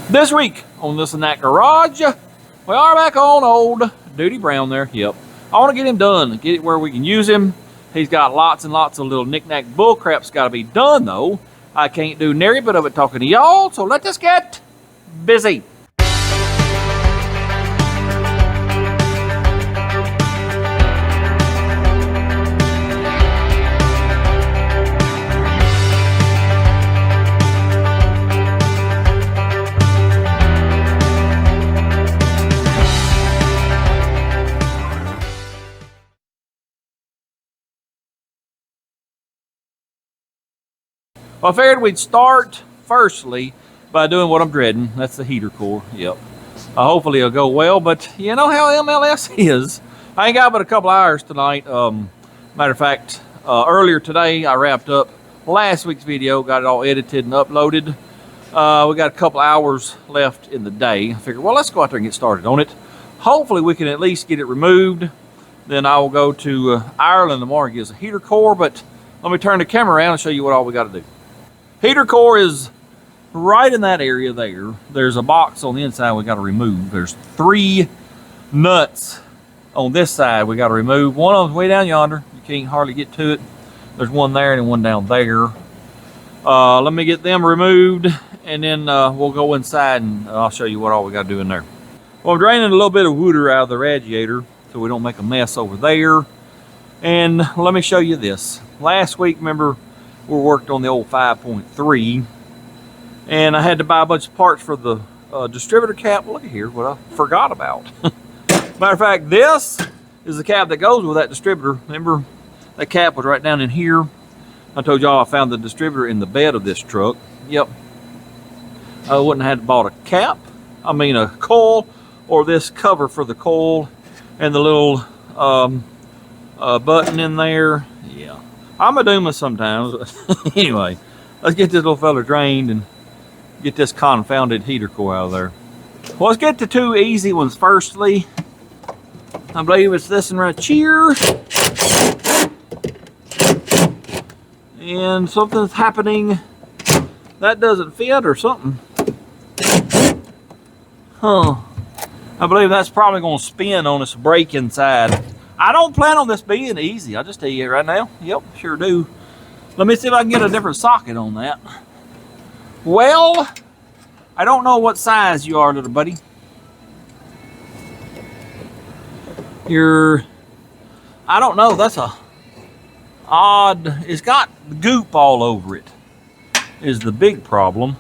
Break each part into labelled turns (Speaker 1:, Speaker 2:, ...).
Speaker 1: This week on This and That Garage, we are back on old Doodie Brown there. Yep. I want to get him done, get it where we can use him. He's got lots and lots of little knick-knack bullcrap's got to be done though. I can't do nary bit of it talking to y'all, so let us get busy. Well, I figured we'd start firstly by doing what I'm dreading. That's the heater core. Yep. Hopefully it'll go well, but you know how MLS is. I ain't got but a couple hours tonight. Matter of fact, earlier today I wrapped up last week's video, got it all edited and uploaded. We got a couple hours left in the day. I figured, well, let's go out there and get started on it. Hopefully we can at least get it removed. Then I will go to Ireland tomorrow and get us a heater core, but let me turn the camera around and show you what all we got to do. Heater core is right in that area there. There's a box on the inside we got to remove. There's 3 nuts on this side we got to remove. One of them's way down yonder. You can't hardly get to it. There's one there and one down there. Let me get them removed and then we'll go inside and I'll show you what all we got to do in there. Well, I'm draining a little bit of water out of the radiator so we don't make a mess over there. And let me show you this. Last week, remember, we worked on the old 5.3 and I had to buy a bunch of parts for the distributor cap. Look at here, what I forgot about. Matter of fact, this is the cap that goes with that distributor. Remember, that cap was right down in here. I told y'all I found the distributor in the bed of this truck. Yep. I wouldn't have had to bought a cap, a coil, or this cover for the coil and the little button in there. Yeah. I'm a doomer sometimes. Anyway, let's get this little fella drained and get this confounded heater core out of there. Well, let's get the 2 easy ones firstly. I believe it's this one right here. And something's happening. That doesn't fit or something. Huh. I believe that's probably going to spin on its brake inside. I don't plan on this being easy. I'll just tell you right now. Yep, sure do. Let me see if I can get a different socket on that. Well, I don't know what size you are, little buddy. I don't know. That's a odd. It's got goop all over it. Is the big problem.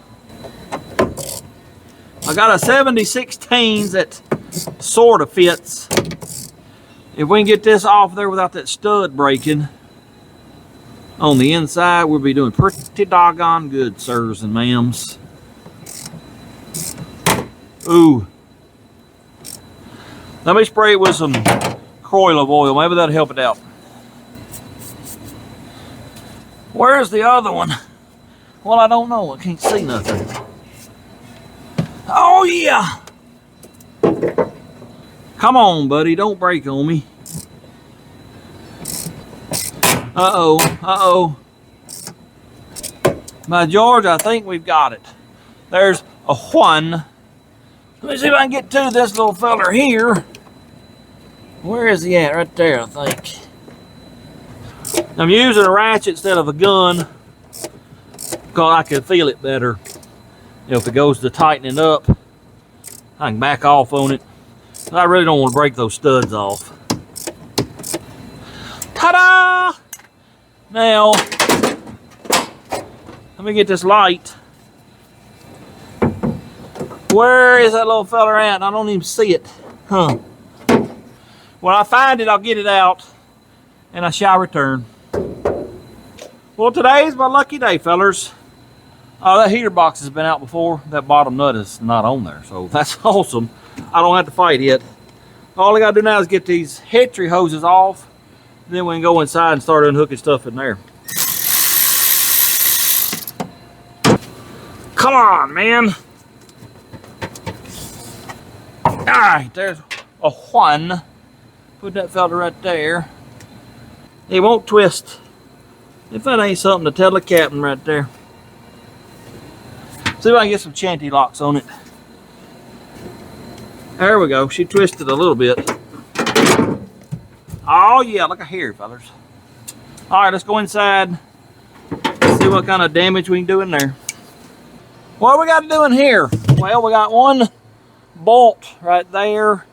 Speaker 1: I got a 70/16 that sort of fits. If we can get this off there without that stud breaking on the inside, we'll be doing pretty doggone good, sirs and ma'ams. Ooh. Let me spray it with some Croil of oil. Maybe that'll help it out. Where's the other one? Well, I don't know. I can't see nothing. Oh, yeah. Come on, buddy. Don't break on me. Uh-oh. Uh-oh. By George, I think we've got it. There's a one. Let me see if I can get to this little feller here. Where is he at? Right there, I think. I'm using a ratchet instead of a gun because I can feel it better. You know, if it goes to tightening up, I can back off on it. I really don't want to break those studs off. Ta-da! Now, let me get this light. Where is that little fella at? I don't even see it. Huh. When I find it, I'll get it out and I shall return. Well, today's my lucky day, fellers. That heater box has been out before. That bottom nut is not on there, so that's awesome. I don't have to fight it. All I gotta do now is get these Hetry hoses off. Then we can go inside and start unhooking stuff in there. Come on, man. All right, there's a one. Put that fella right there. It won't twist. If that ain't something to tell the captain right there. See if I can get some chanty locks on it. There we go. She twisted a little bit. Oh yeah, look at here, fellas. All right, let's go inside. See what kind of damage we can do in there. What do we got to do in here? Well, we got one bolt right there,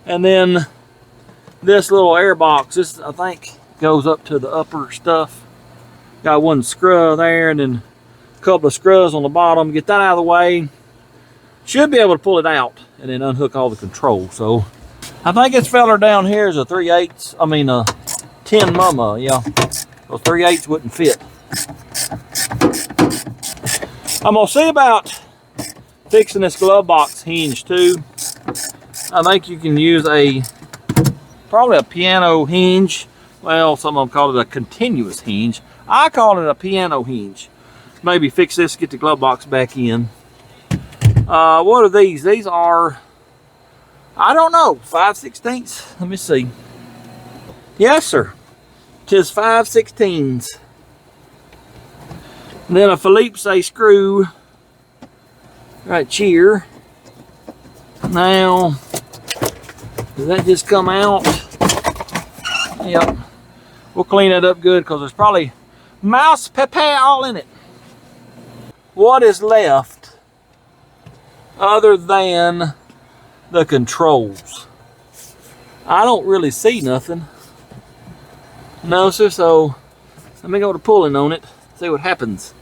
Speaker 1: and then this little air box. This, I think, goes up to the upper stuff. Got one screw there, and then a couple of screws on the bottom. Get that out of the way. Should be able to pull it out and then unhook all the controls. So I think this feller down here is a 3/8. I mean a 10 mama, yeah. Those 3/8 wouldn't fit. I'm gonna see about fixing this glove box hinge too. I think you can use probably a piano hinge. Well, some of them call it a continuous hinge. I call it a piano hinge. Maybe fix this, get the glove box back in. What are these? These are, I don't know, 5/16. Let me see. Yes, sir. 'Tis 5/16. And then a Phillips screw right here. Now, does that just come out? Yep. We'll clean it up good because there's probably mouse pepper all in it. What is left other than the controls? I don't really see nothing. No, sir, so let me go to pulling on it, see what happens.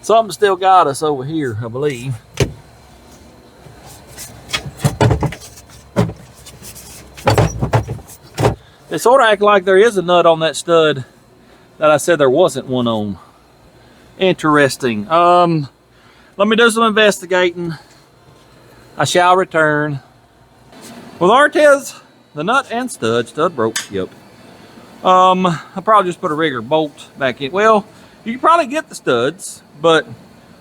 Speaker 1: Something still got us over here, I believe. It sort of acts like there is a nut on that stud that I said there wasn't one on. Interesting. Let me do some investigating. I shall return. With Artez, the nut and stud broke, yep. I'll probably just put a regular bolt back in. Well, you can probably get the studs, but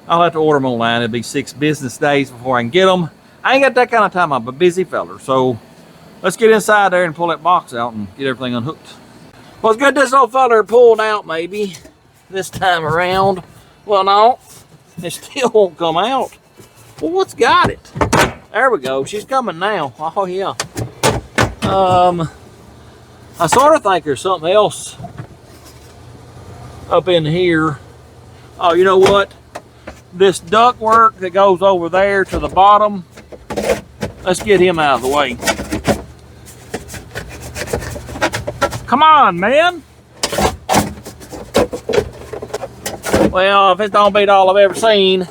Speaker 1: I'll have to order them online. It'll be 6 business days before I can get them. I ain't got that kind of time. I'm a busy feller. So let's get inside there and pull that box out and get everything unhooked. Well, it's good this old feller pulled out maybe this time around. Well, no, it still won't come out. Well, what's got it? There we go. She's coming now. Oh, yeah. I sort of think there's something else up in here. Oh, you know what? This duct work that goes over there to the bottom, let's get him out of the way. Come on, man. Well, if it don't beat all I've ever seen.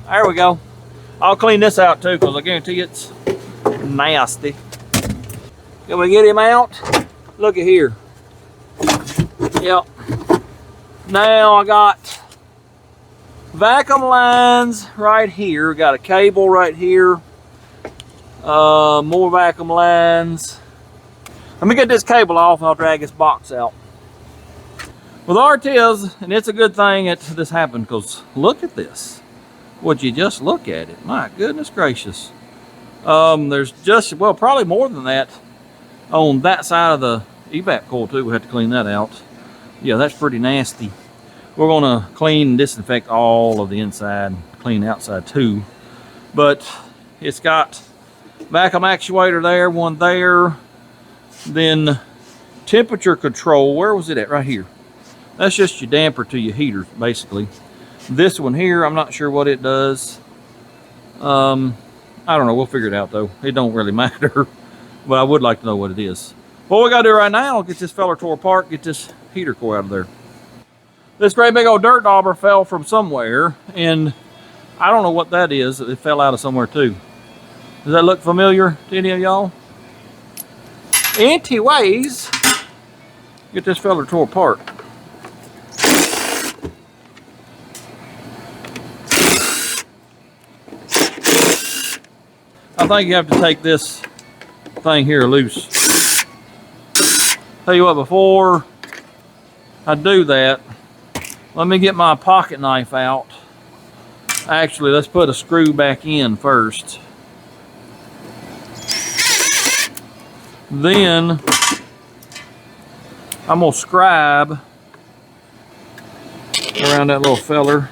Speaker 1: There we go. I'll clean this out too, because I guarantee it's nasty. Can we get him out? Look at here. Yep. Now I got vacuum lines right here. Got a cable right here. More vacuum lines. Let me get this cable off and I'll drag this box out. With Artez, and it's a good thing that this happened, because look at this. Would you just look at it? My goodness gracious. There's just, well, probably more than that on that side of the evap coil too. We have to clean that out. Yeah, that's pretty nasty. We're gonna clean and disinfect all of the inside, clean the outside too. But it's got vacuum actuator there, one there. Then temperature control, where was it at? Right here. That's just your damper to your heater, basically. This one here, I'm not sure what it does. I don't know, we'll figure it out though. It don't really matter, but I would like to know what it is. What we gotta do right now, get this feller tore apart, get this heater core out of there. This great big old dirt dauber fell from somewhere, and I don't know what that is. It fell out of somewhere too. Does that look familiar to any of y'all? Anyways, get this feller tore apart. I think you have to take this thing here loose. Tell you what, before I do that, let me get my pocket knife out. Actually, let's put a screw back in first. Then I'm gonna scribe around that little feller.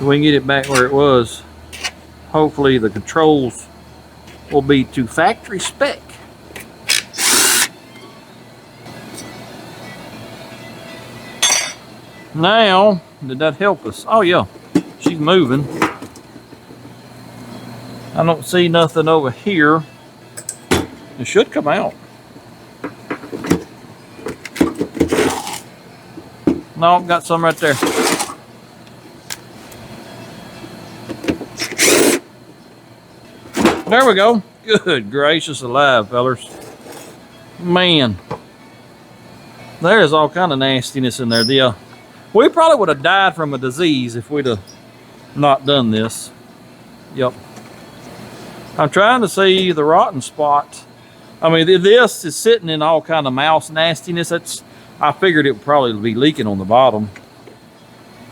Speaker 1: so we can get it back where it was. Hopefully the controls will be to factory spec. Now, did that help us? Oh yeah, she's moving. I don't see nothing over here. It should come out. No, got some right there. There we go. Good gracious alive, fellers. Man. There's all kind of nastiness in there. We probably would have died from a disease if we'd have not done this. Yep. I'm trying to see the rotten spot. I mean, this is sitting in all kind of mouse nastiness. I figured it would probably be leaking on the bottom.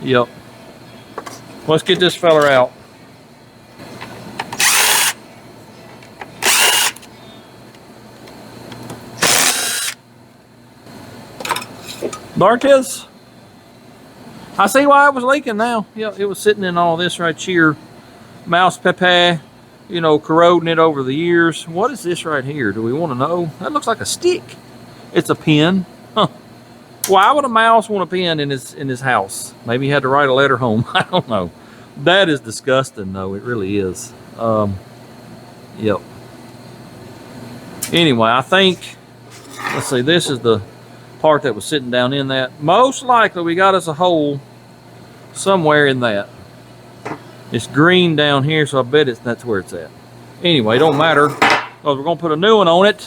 Speaker 1: Yep. Let's get this feller out. Dartez. I see why it was leaking now. Yeah, it was sitting in all this right here. Mouse pepe, you know, corroding it over the years. What is this right here? Do we want to know? That looks like a stick. It's a pen. Huh. Why would a mouse want a pen in his house? Maybe he had to write a letter home. I don't know. That is disgusting, though. It really is. Yep. Anyway, I think, let's see, this is the part that was sitting down in that. Most likely we got us a hole somewhere in that. It's green down here, so I bet that's where it's at. Anyway, don't matter, because we're going to put a new one on it.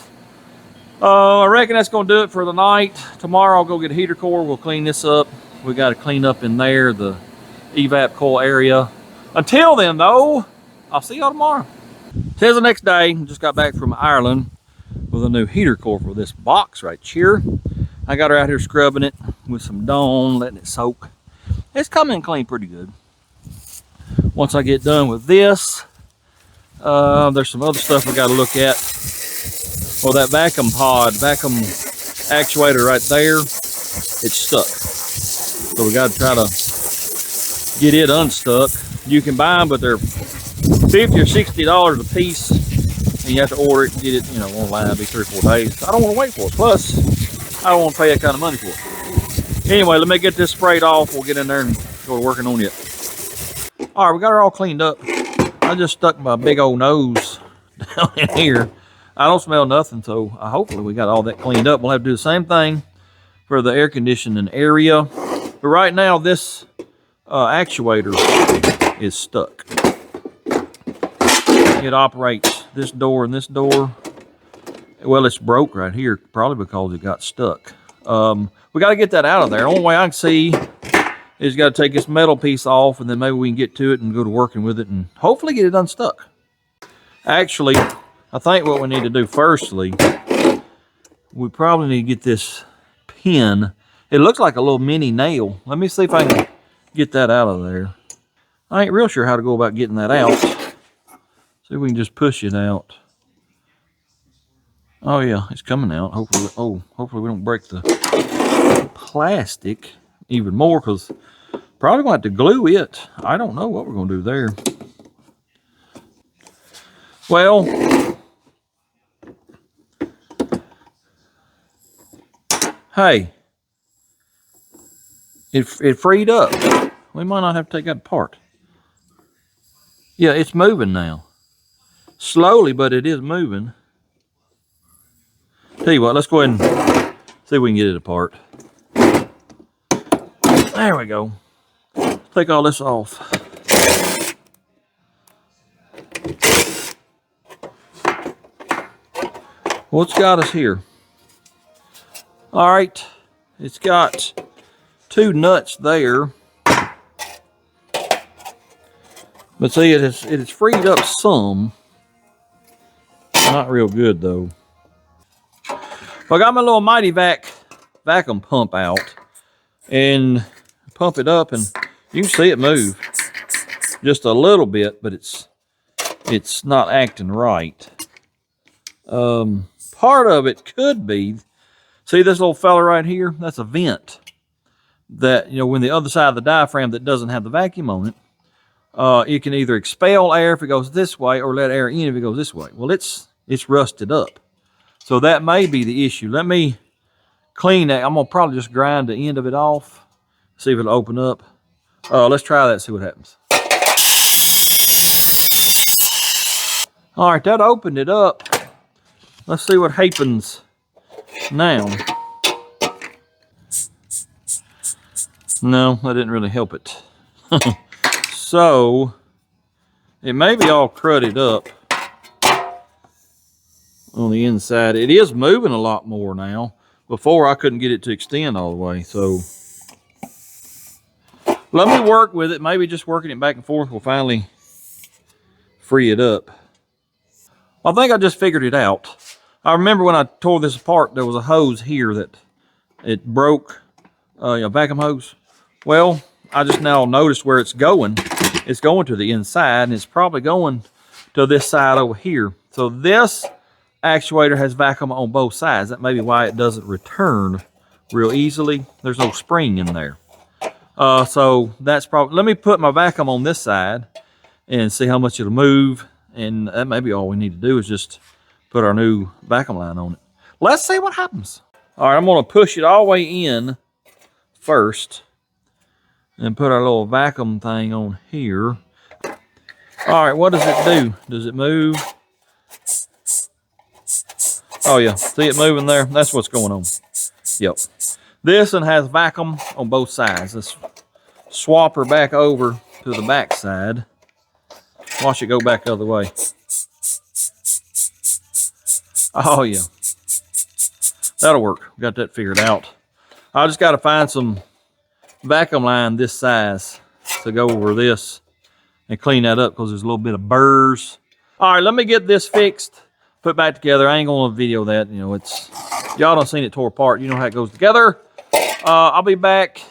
Speaker 1: I reckon that's going to do it for the night. Tomorrow I'll go get a heater core. We'll clean this up. We got to clean up in there, the evap coil area. Until then, though, I'll see y'all tomorrow. Today's the next day. Just got back from Ireland with a new heater core for this box right here. I got her out here scrubbing it with some Dawn, letting it soak. It's coming clean pretty good. Once I get done with this, there's some other stuff we got to look at. Well, that vacuum actuator right there, it's stuck. So we got to try to get it unstuck. You can buy them, but they're $50 or $60 a piece, and you have to order it and get it, you know, online. It'll be 3 or 4 days. I don't want to wait for it. Plus, I don't want to pay that kind of money for it. Anyway, let me get this sprayed off. We'll get in there and go working on it. All right, we got her all cleaned up. I just stuck my big old nose down in here. I don't smell nothing, so hopefully we got all that cleaned up. We'll have to do the same thing for the air conditioning area. But right now, this actuator is stuck. It operates this door and this door. Well, it's broke right here, probably because it got stuck. We got to get that out of there. The only way I can see is got to take this metal piece off, and then maybe we can get to it and go to working with it and hopefully get it unstuck. Actually, I think what we need to do firstly, we probably need to get this pin. It looks like a little mini nail. Let me see if I can get that out of there. I ain't real sure how to go about getting that out. See if we can just push it out. Oh yeah, it's coming out. Hopefully, hopefully we don't break the plastic even more, because probably gonna have to glue it. I don't know what we're gonna do there. Well, hey, it freed up. We might not have to take that apart. Yeah, it's moving now. Slowly, but it is moving. Tell you what, let's go ahead and see if we can get it apart. There we go. Let's take all this off. What's got us here? All right, it's got 2 nuts there. But see, it has freed up some. Not real good though. Well, I got my little Mighty vacuum pump out and pump it up, and you can see it move just a little bit, but it's not acting right. Part of it could be, see this little fella right here? That's a vent that, you know, when the other side of the diaphragm that doesn't have the vacuum on it, You can either expel air if it goes this way or let air in if it goes this way. Well, it's rusted up. So that may be the issue. Let me clean that. I'm going to probably just grind the end of it off. See if it'll open up. Let's try that, see what happens. All right, that opened it up. Let's see what happens now. No, that didn't really help it. So, it may be all cruddied up on the inside. It is moving a lot more now. Before, I couldn't get it to extend all the way, so let me work with it. Maybe just working it back and forth will finally free it up. I think I just figured it out. I remember when I tore this apart, there was a hose here that it broke, a vacuum hose. Well, I just now noticed where it's going. It's going to the inside, and it's probably going to this side over here. So this actuator has vacuum on both sides. That may be why it doesn't return real easily. There's no spring in there. So that's probably, let me put my vacuum on this side and see how much it'll move. And that may be all we need to do is just put our new vacuum line on it. Let's see what happens. All right, I'm gonna push it all the way in first and put our little vacuum thing on here. All right, what does it do? Does it move? Oh yeah, see it moving there? That's what's going on. Yep. This one has vacuum on both sides. Let's swap her back over to the back side. Watch it go back the other way. Oh yeah. That'll work. Got that figured out. I just got to find some vacuum line this size to go over this and clean that up because there's a little bit of burrs. All right, let me get this fixed, put back together. I ain't going to video that. You know, it's, y'all done seen it tore apart. You know how it goes together. I'll be back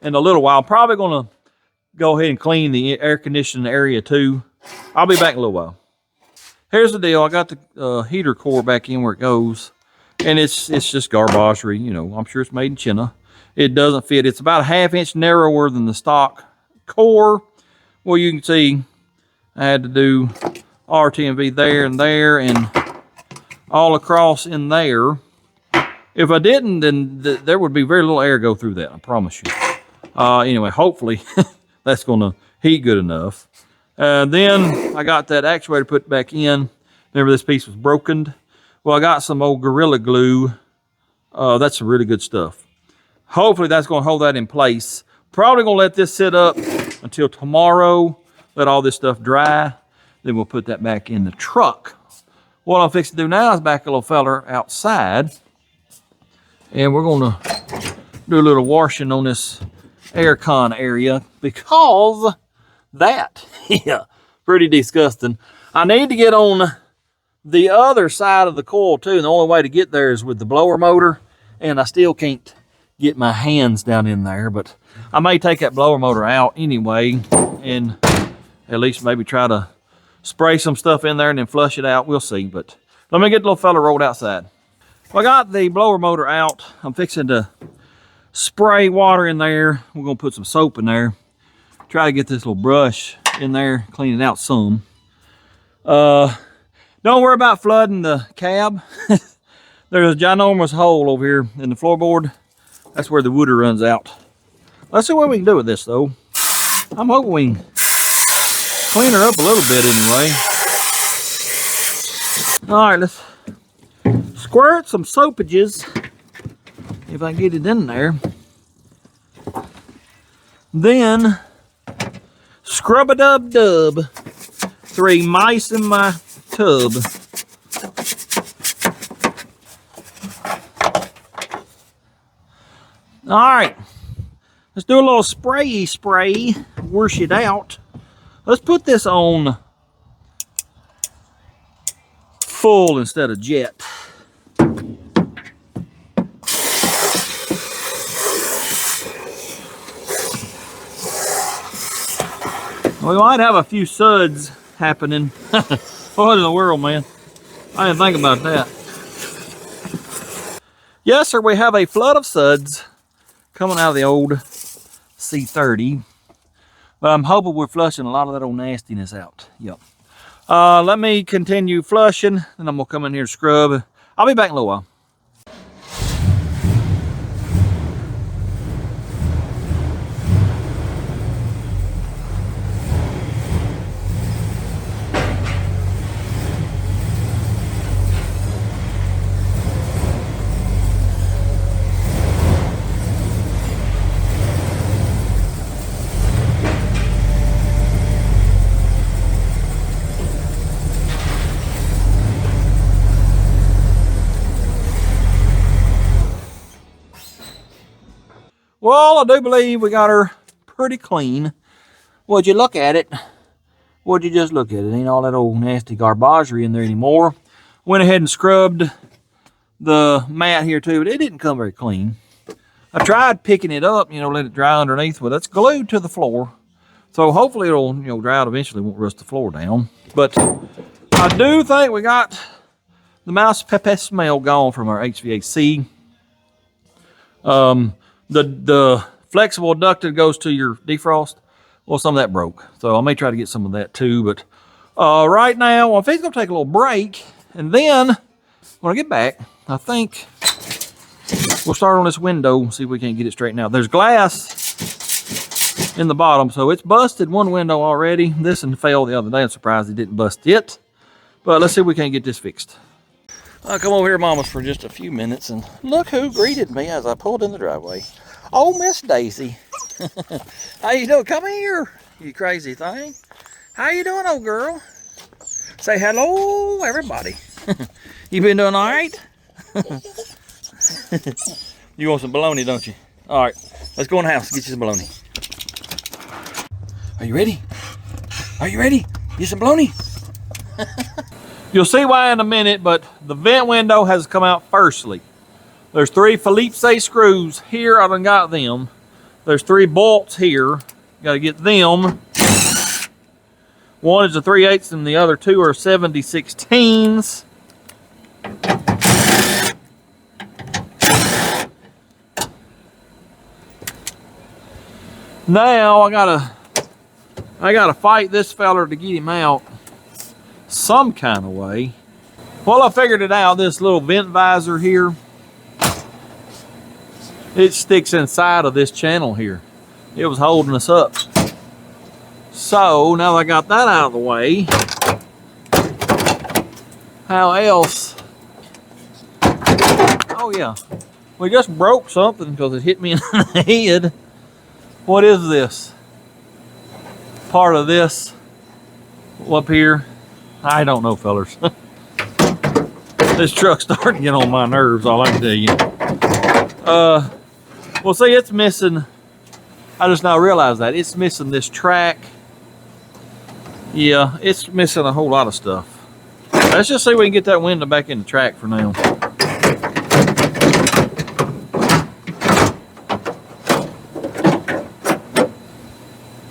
Speaker 1: in a little while. Probably going to go ahead and clean the air conditioning area too. I'll be back in a little while. Here's the deal. I got the heater core back in where it goes. And it's just garbagery. You know, I'm sure it's made in China. It doesn't fit. It's about a ½ inch narrower than the stock core. Well, you can see I had to do RTMV there and all across in there. If I didn't, then there would be very little air go through that, I promise you. Anyway, hopefully that's going to heat good enough. Then I got that actuator put back in. Remember, this piece was broken. Well, I got some old Gorilla Glue. That's some really good stuff. Hopefully that's going to hold that in place. Probably going to let this sit up until tomorrow. Let all this stuff dry. Then we'll put that back in the truck. What I'm fixing to do now is back a little feller outside. And we're going to do a little washing on this air con area because that, yeah, pretty disgusting. I need to get on the other side of the coil too, and the only way to get there is with the blower motor, and I still can't get my hands down in there, but I may take that blower motor out anyway and at least maybe try to spray some stuff in there and then flush it out. We'll see, but let me get the little fella rolled outside. Well, I got the blower motor out. I'm fixing to spray water in there. We're gonna put some soap in there. Try to get this little brush in there, clean it out some. Don't worry about flooding the cab. There's a ginormous hole over here in the floorboard. That's where the water runs out. Let's see what we can do with this though. I'm hoping we can clean her up a little bit anyway. All right, let's squirt some soapages, if I can get it in there. Then, scrub-a-dub-dub. 3 mice in my tub. All right, let's do a little spray, wash it out. Let's put this on full instead of jet. We might have a few suds happening. What in the world, man? I didn't think about that. Yes, sir, we have a flood of suds coming out of the old C30. But I'm hoping we're flushing a lot of that old nastiness out. Yep. Let me continue flushing, and I'm gonna come in here and scrub. I'll be back in a little while. Well, I do believe we got her pretty clean. Would you look at it? Would you just look at it? Ain't all that old nasty garbagery in there anymore. Went ahead and scrubbed the mat here too, but it didn't come very clean. I tried picking it up, let it dry underneath, but it's glued to the floor. So hopefully it'll, dry out eventually, won't rust the floor down. But I do think we got the mouse pepper smell gone from our HVAC. The flexible ducted goes to your defrost. Well, some of that broke. So I may try to get some of that too. But right now, I'm going to take a little break. And then when I get back, I think we'll start on this window, see if we can't get it straightened out. There's glass in the bottom, so it's busted one window already. This one fell the other day. I'm surprised it didn't bust it. But let's see if we can't get this fixed. I'll come over here, Mama's, for just a few minutes, and look who greeted me as I pulled in the driveway. Oh, Miss Daisy. How you doing? Come here, you crazy thing. How you doing, old girl? Say hello, everybody. You been doing all right? You want some bologna, don't you? All right, let's go in the house and get you some bologna. Are you ready? Are you ready? Get some bologna? You'll see why in a minute, but the vent window has come out firstly. There's 3 Phillips screws here. I done got them. There's 3 bolts here. Got to get them. One is a 3/8 and the other 2 are 70/16s. Now I gotta fight this feller to get him out some kind of way. Well, I figured it out. This little vent visor here, it sticks inside of this channel here. It was holding us up. So now that I got that out of the way, how else? Oh yeah, we just broke something because it hit me in the head. What is this? Part of this up here? I don't know, fellers. This truck's starting to get on my nerves, all I can tell you. Well, see, it's missing. I just now realized that. It's missing this track. Yeah, it's missing a whole lot of stuff. Let's just see if we can get that window back in the track for now.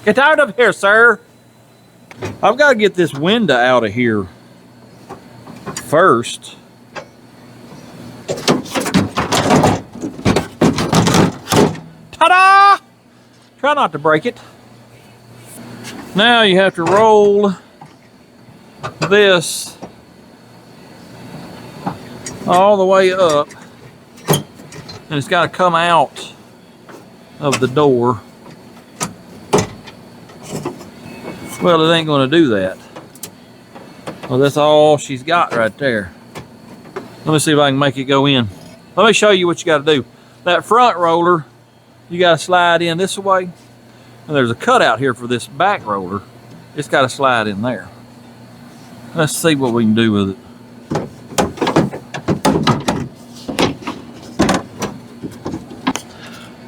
Speaker 1: Get out of here, sir. I've got to get this window out of here first. Ta-da! Try not to break it. Now you have to roll this all the way up, and it's got to come out of the door. Well, it ain't going to do that. Well, that's all she's got right there. Let me see if I can make it go in. Let me show you what you got to do. That front roller, you got to slide in this way. And there's a cutout here for this back roller. It's got to slide in there. Let's see what we can do with it.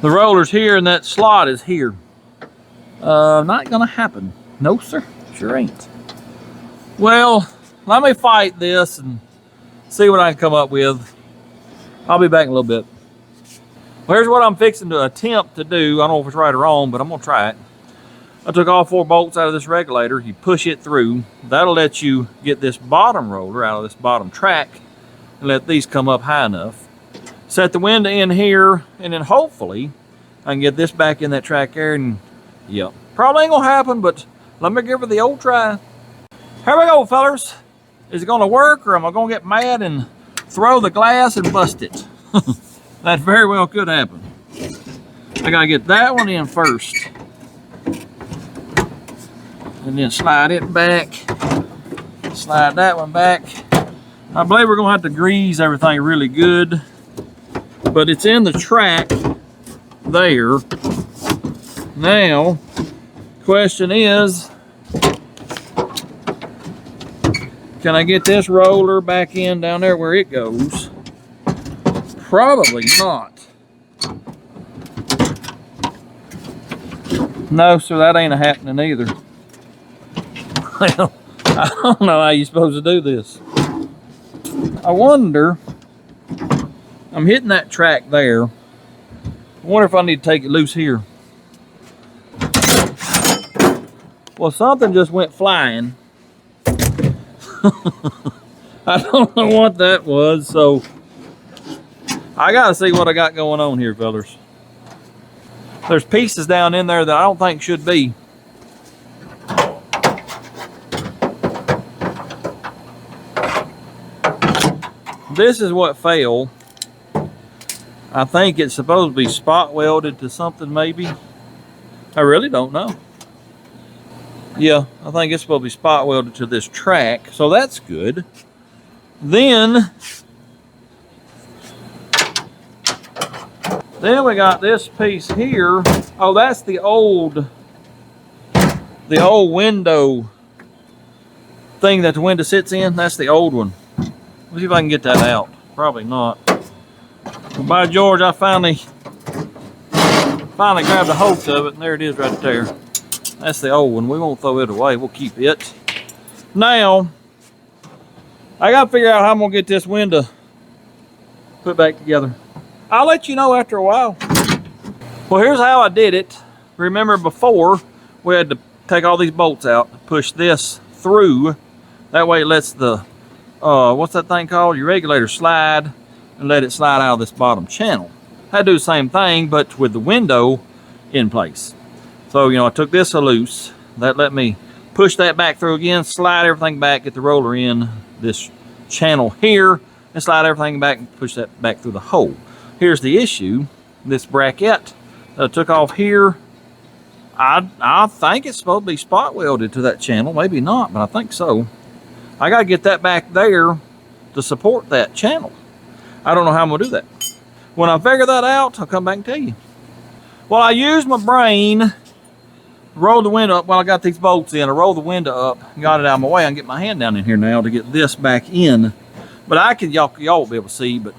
Speaker 1: The roller's here and that slot is here. Not going to happen. No, sir. Sure ain't. Well, let me fight this and see what I can come up with. I'll be back in a little bit. Well, here's what I'm fixing to attempt to do. I don't know if it's right or wrong, but I'm going to try it. I took all 4 bolts out of this regulator. You push it through. That'll let you get this bottom roller out of this bottom track and let these come up high enough. Set the window in here, and then hopefully I can get this back in that track there, and yep. Probably ain't gonna happen, but let me give it the old try. Here we go, fellers. Is it gonna work, or am I gonna get mad and throw the glass and bust it? That very well could happen. I gotta get that one in first. And then slide it back. Slide that one back. I believe we're gonna have to grease everything really good, but it's in the track there. Now, question is, can I get this roller back in down there where it goes? Probably not. No, so that ain't happening either. Well, I don't know how you're supposed to do this. I wonder, I'm hitting that track there. I wonder if I need to take it loose here. Well, something just went flying. I don't know what that was, so I gotta see what I got going on here, fellas. There's pieces down in there that I don't think should be. This is what failed. I think it's supposed to be spot welded to something, maybe. I really don't know. Yeah, I think it's supposed to be spot welded to this track, so that's good. Then we got this piece here. Oh, that's the old window thing that the window sits in. That's the old one. Let's see if I can get that out. Probably not. But by George, I finally grabbed a hold of it, and there it is right there. That's the old one. We won't throw it away. We'll keep it. Now, I got to figure out how I'm going to get this window put back together. I'll let you know after a while. Well, here's how I did it. Remember before, we had to take all these bolts out, push this through. That way it lets the, what's that thing called? Your regulator slide, and let it slide out of this bottom channel. I do the same thing, but with the window in place. So, you know, I took this loose. That let me push that back through again, slide everything back, get the roller in this channel here, and slide everything back and push that back through the hole. Here's the issue. This bracket that I took off here, I think it's supposed to be spot welded to that channel. Maybe not, but I think so. I got to get that back there to support that channel. I don't know how I'm going to do that. When I figure that out, I'll come back and tell you. Well, I used my brain, rolled the window up while I got these bolts in. I rolled the window up, got it out of my way. I can get my hand down in here now to get this back in. But I can, y'all won't be able to see, but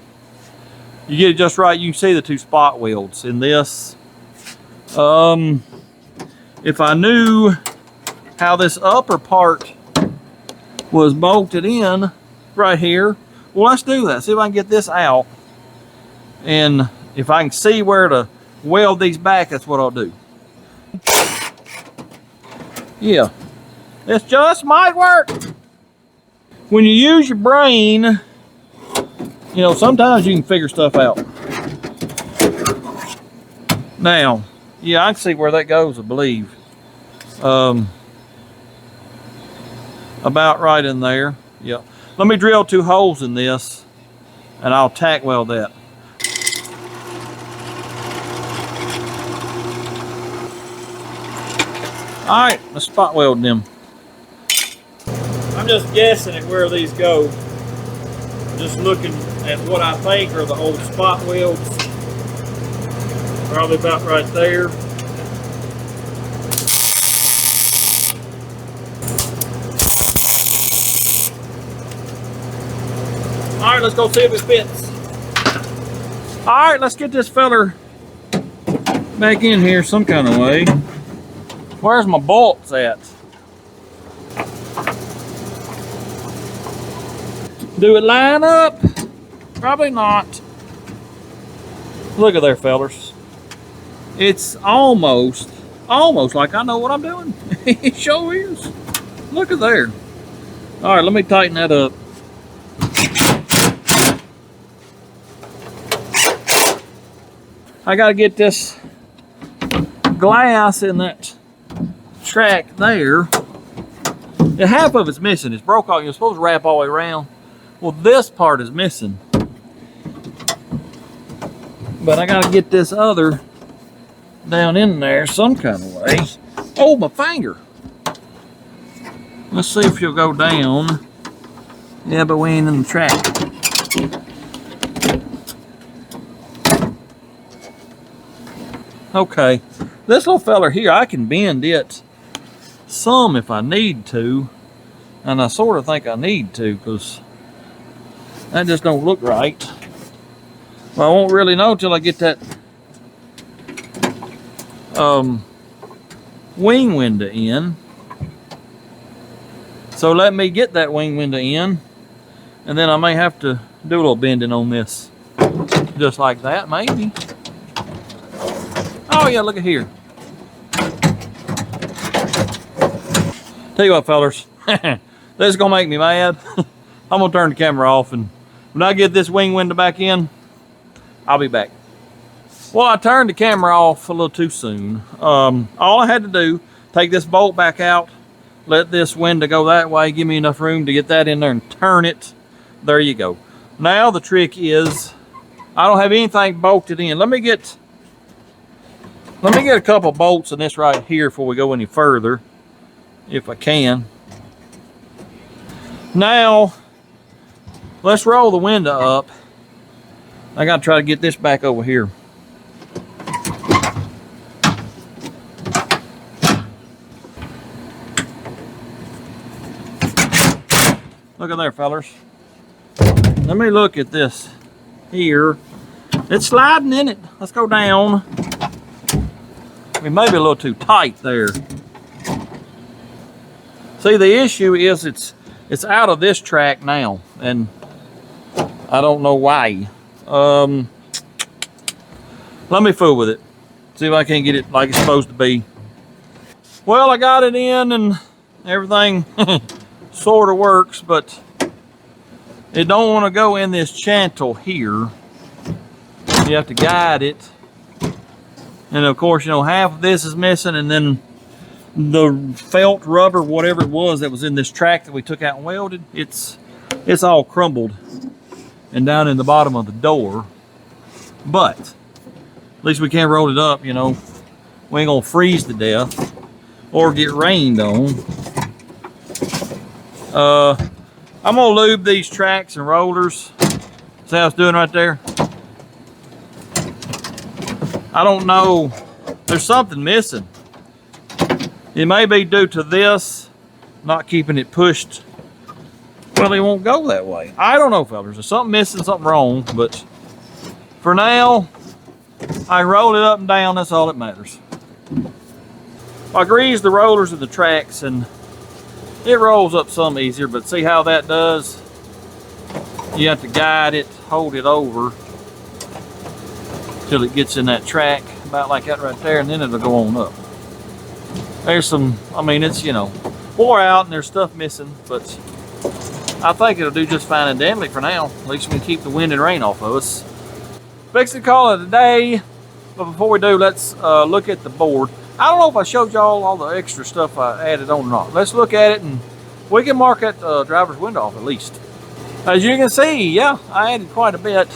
Speaker 1: you get it just right. You can see the two spot welds in this. If I knew how this upper part was bolted in right here, well, let's do that. See if I can get this out. And if I can see where to weld these back, that's what I'll do. Yeah, this just might work. When you use your brain, you know, sometimes you can figure stuff out. Now, yeah, I can see where that goes, I believe. About right in there. Yeah. Let me drill 2 holes in this, and I'll tack weld that. All right, let's spot weld them. I'm just guessing at where these go. Just looking at what I think are the old spot welds. Probably about right there. All right, let's go see if it fits. All right, let's get this feller back in here some kind of way. Where's my bolts at? Do it line up? Probably not. Look at there, fellers. It's almost like I know what I'm doing. It sure is. Look at there. All right, let me tighten that up. I gotta get this glass in that track there. And half of it's missing. It's broke off. You're supposed to wrap all the way around. Well, this part is missing. But I gotta get this other down in there some kind of way. Oh, my finger. Let's see if you'll go down. Yeah, but we ain't in the track. Okay, this little feller here, I can bend it some if I need to. And I sort of think I need to, because that just don't look right. Well, I won't really know till I get that wing window in. So let me get that wing window in, and then I may have to do a little bending on this. Just like that, maybe. Oh yeah, look at here. Tell you what, fellas, this is gonna make me mad. I'm gonna turn the camera off, and when I get this wing window back in, I'll be back. Well, I turned the camera off a little too soon. All I had to do, take this bolt back out, let this window go that way, give me enough room to get that in there and turn it. There you go. Now the trick is, I don't have anything bolted in. Let me get a couple bolts in this right here before we go any further, if I can. Now, let's roll the window up. I gotta try to get this back over here. Look at there, fellas. Let me look at this here. It's sliding in it. Let's go down. We may be a little too tight there. See, the issue is it's out of this track now, and I don't know why. Let me fool with it. See if I can't get it like it's supposed to be. Well, I got it in and everything sort of works, but it don't want to go in this channel here. You have to guide it. And of course, you know, half of this is missing, and then the felt rubber, whatever it was that was in this track that we took out and welded, it's all crumbled and down in the bottom of the door. But at least we can roll it up, you know. We ain't gonna freeze to death or get rained on. I'm gonna lube these tracks and rollers. See how it's doing right there? I don't know, there's something missing. It may be due to this not keeping it pushed. Well, it won't go that way. I don't know, fellas. There's something missing, something wrong, but for now, I roll it up and down. That's all that matters. I grease the rollers and the tracks, and it rolls up some easier, but see how that does? You have to guide it, hold it over till it gets in that track, about like that right there, and then it'll go on up. There's some, I mean, it's, you know, wore out and there's stuff missing, but I think it'll do just fine and dandy for now. At least we can keep the wind and rain off of us. Fix it, call it a day. But before we do, let's look at the board. I don't know if I showed y'all all the extra stuff I added on or not. Let's look at it, and we can mark that driver's window off at least. As you can see, yeah, I added quite a bit.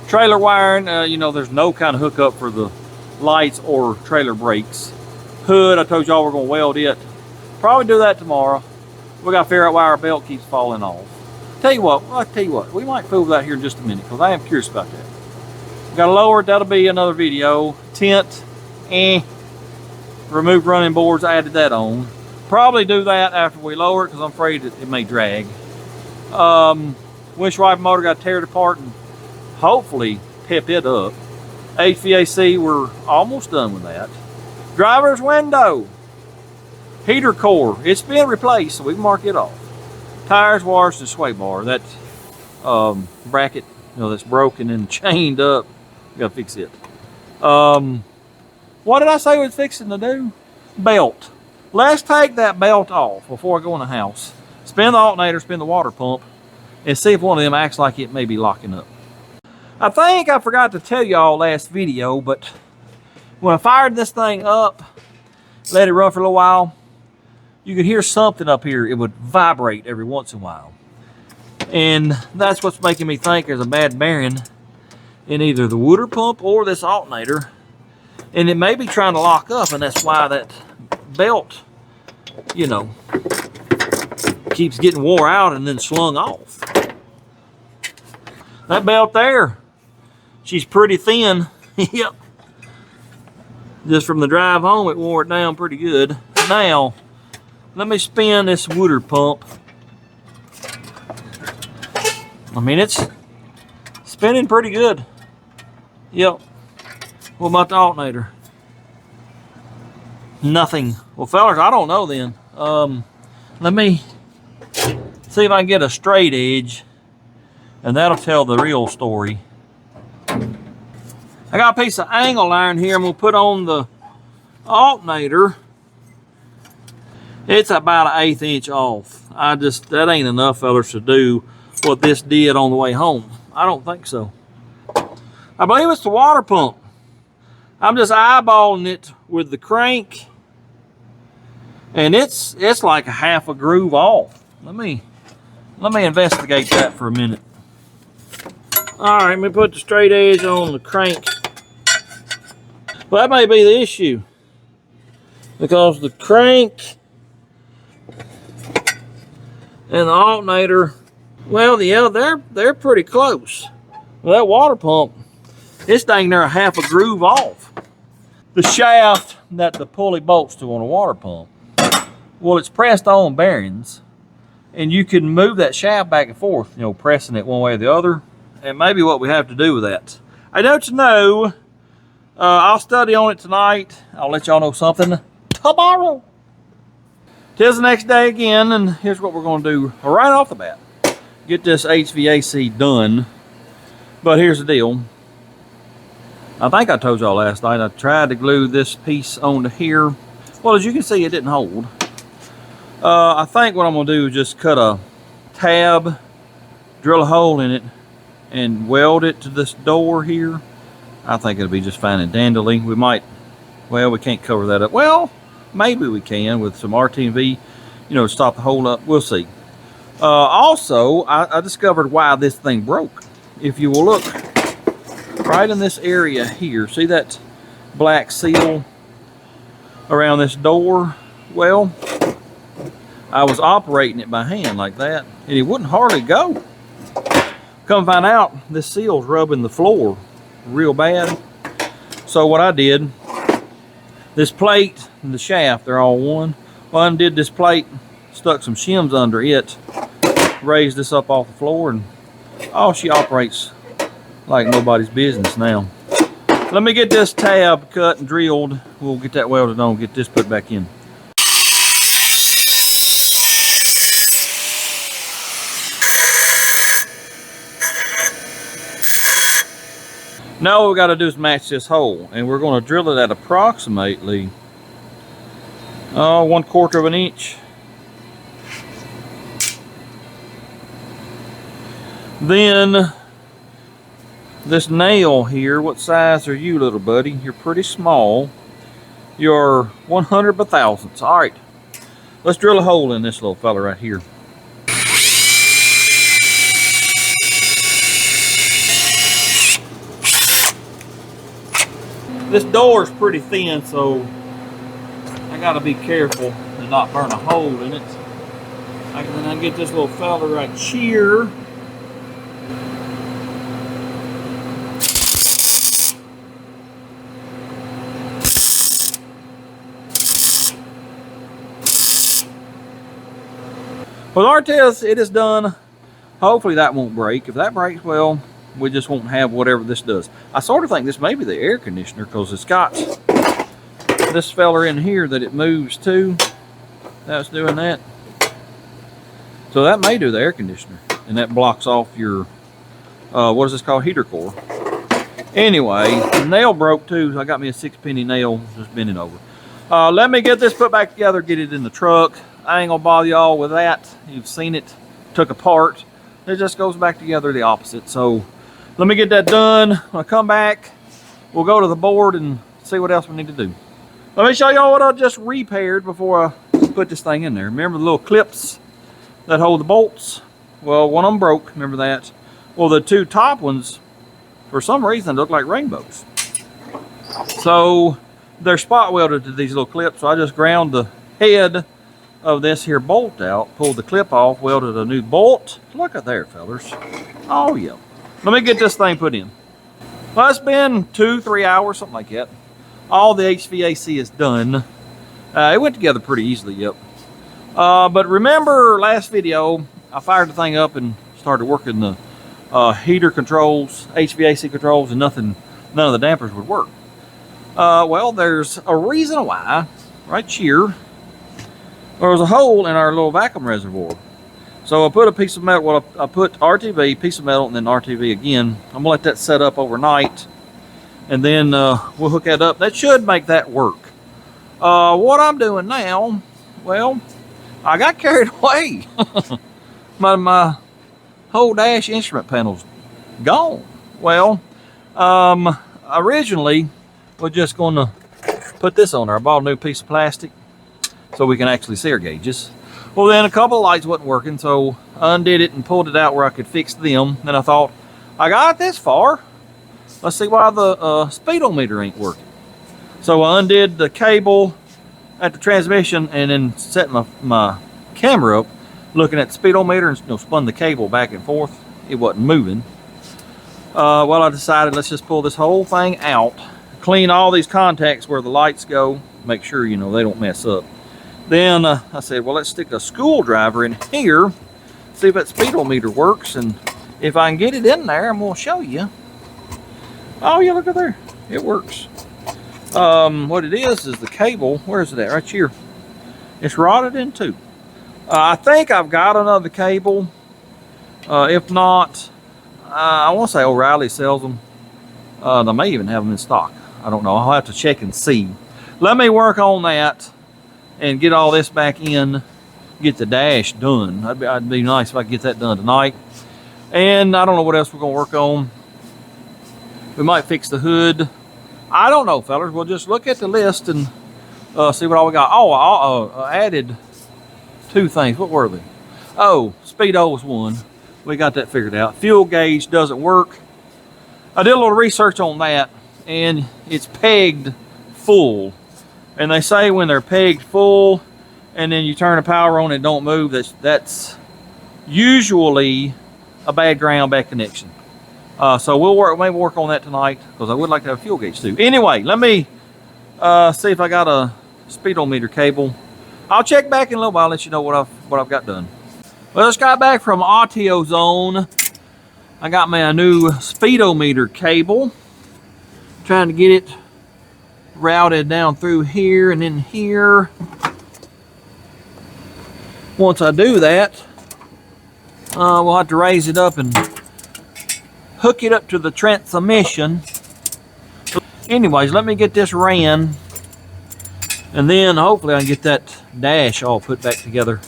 Speaker 1: Trailer wiring, you know, there's no kind of hookup for the lights or trailer brakes. Hood, I told y'all we're gonna weld it. Probably do that tomorrow. We gotta figure out why our belt keeps falling off. I'll tell you what, we might fool with that here in just a minute, because I am curious about that. We gotta lower it, that'll be another video. Tent, remove running boards, I added that on. Probably do that after we lower it, because I'm afraid it may drag. Windshield wiper motor, got to tear it apart and hopefully pep it up. HVAC, we're almost done with that. Driver's window, heater core, it's been replaced, so we can mark it off. Tires, washers, and sway bar. That bracket, you know, that's broken and chained up, we gotta fix it. What did I say we was fixing to do? Belt. Let's take that belt off before I go in the house. Spin the alternator, spin the water pump, and see if one of them acts like it may be locking up. I think I forgot to tell y'all last video, but when I fired this thing up, let it run for a little while, you could hear something up here. It would vibrate every once in a while. And that's what's making me think there's a bad bearing in either the water pump or this alternator. And it may be trying to lock up, and that's why that belt, you know, keeps getting wore out and then slung off. That belt there, she's pretty thin. Yep. Just from the drive home, it wore it down pretty good. Now, let me spin this water pump. I mean, it's spinning pretty good. Yep. What about the alternator? Nothing. Well, fellas, I don't know then. Let me see if I can get a straight edge, and that'll tell the real story. I got a piece of angle iron here I'm gonna put on the alternator. It's about an 1/8 inch off. That ain't enough, fellas, to do what this did on the way home. I don't think so. I believe it's the water pump. I'm just eyeballing it with the crank, and it's like a half a groove off. Let me investigate that for a minute. All right, let me put the straight edge on the crank. Well, that may be the issue, because the crank and the alternator, well, yeah, they're pretty close. Well, that water pump, it's dang near a half a groove off. The shaft that the pulley bolts to on a water pump, well, it's pressed on bearings, and you can move that shaft back and forth, you know, pressing it one way or the other. And maybe what we have to do with that, I don't know. I'll study on it tonight. I'll let y'all know something tomorrow. Tis the next day again, and here's what we're going to do right off the bat. Get this HVAC done. But here's the deal. I think I told y'all last night I tried to glue this piece onto here. Well, as you can see, it didn't hold. I think what I'm going to do is just cut a tab, drill a hole in it, and weld it to this door here. I think it'll be just fine and dandly. We might, well, we can't cover that up. Well, maybe we can with some RTV, you know, stop the hole up. We'll see. Also, I discovered why this thing broke. If you will look right in this area here, see that black seal around this door? Well, I was operating it by hand like that, and it wouldn't hardly go. Come find out, this seal's rubbing the floor real bad. So what I did, this plate and the shaft, they're all one. Well, I undid this plate, stuck some shims under it, raised this up off the floor, and oh, she operates like nobody's business now. Let me get this tab cut and drilled. We'll get that welded on, get this put back in. Now what we got to do is match this hole, and we're going to drill it at approximately 1/4 of an inch. Then this nail here, what size are you, little buddy? You're pretty small. You're 100 by thousandths. All right, let's drill a hole in this little fella right here. This door is pretty thin, so I gotta be careful to not burn a hole in it. Then I get this little fella right here. With our test, it is done. Hopefully that won't break. If that breaks, well, we just won't have whatever this does. I sort of think this may be the air conditioner, because it's got this fella in here that it moves to. That's doing that. So that may do the air conditioner, and that blocks off your, what is this called, heater core. Anyway, the nail broke too, so I got me a 6-penny nail, just bending over. Let me get this put back together, get it in the truck. I ain't gonna bother y'all with that. You've seen it, took apart. It just goes back together the opposite. So let me get that done. When I come back, we'll go to the board and see what else we need to do. Let me show y'all what I just repaired before I put this thing in there. Remember the little clips that hold the bolts? Well, one of them broke, remember that? Well, the two top ones, for some reason, look like rainbows. So they're spot welded to these little clips. So I just ground the head of this here bolt out, pulled the clip off, welded a new bolt. Look at there, fellas. Oh yeah. Let me get this thing put in. Well, it's been 2-3 hours, something like that. All the HVAC is done. It went together pretty easily, yep. But remember last video, I fired the thing up and started working the heater controls, HVAC controls, and none of the dampers would work. Well, there's a reason why. Right here, there was a hole in our little vacuum reservoir. So I put a piece of metal, well, I put RTV, piece of metal, and then RTV again. I'm gonna let that set up overnight, and then we'll hook that up. That should make that work. What I'm doing now, well, I got carried away. my whole dash instrument panel's gone. Well, originally we're just gonna put this on there. I bought a new piece of plastic so we can actually see our gauges. Well, then a couple of lights wasn't working, so I undid it and pulled it out where I could fix them. Then I thought, I got this far. Let's see why the speedometer ain't working. So I undid the cable at the transmission and then set my camera up, looking at the speedometer, and spun the cable back and forth. It wasn't moving. Well, I decided let's just pull this whole thing out, clean all these contacts where the lights go, make sure, you know, they don't mess up. Then I said, well, let's stick a screwdriver in here, see if that speedometer works, and if I can get it in there, I'm gonna show you. Oh yeah, look at there, it works. What it is the cable, where is it at? Right here. It's rotted in two. I think I've got another cable. If not, I want to say O'Reilly sells them. They may even have them in stock. I don't know, I'll have to check and see. Let me work on that and get all this back in, get the dash done. That'd be nice if I could get that done tonight. And I don't know what else we're gonna work on. We might fix the hood. I don't know, fellas. We'll just look at the list and see what all we got. Oh, I added two things. What were they? Oh, speedo was one. We got that figured out. Fuel gauge doesn't work. I did a little research on that, and it's pegged full. And they say when they're pegged full and then you turn the power on and don't move, that's usually a bad ground bad connection. So we'll maybe work on that tonight, because I would like to have a fuel gauge too. Anyway, let me see if I got a speedometer cable. I'll check back in a little while, let you know what I've got done. Well, just got back from AutoZone. I got me a new speedometer cable. Trying to get it routed down through here and in here. Once I do that, we'll have to raise it up and hook it up to the transmission. Anyways, let me get this ran, and then hopefully I can get that dash all put back together.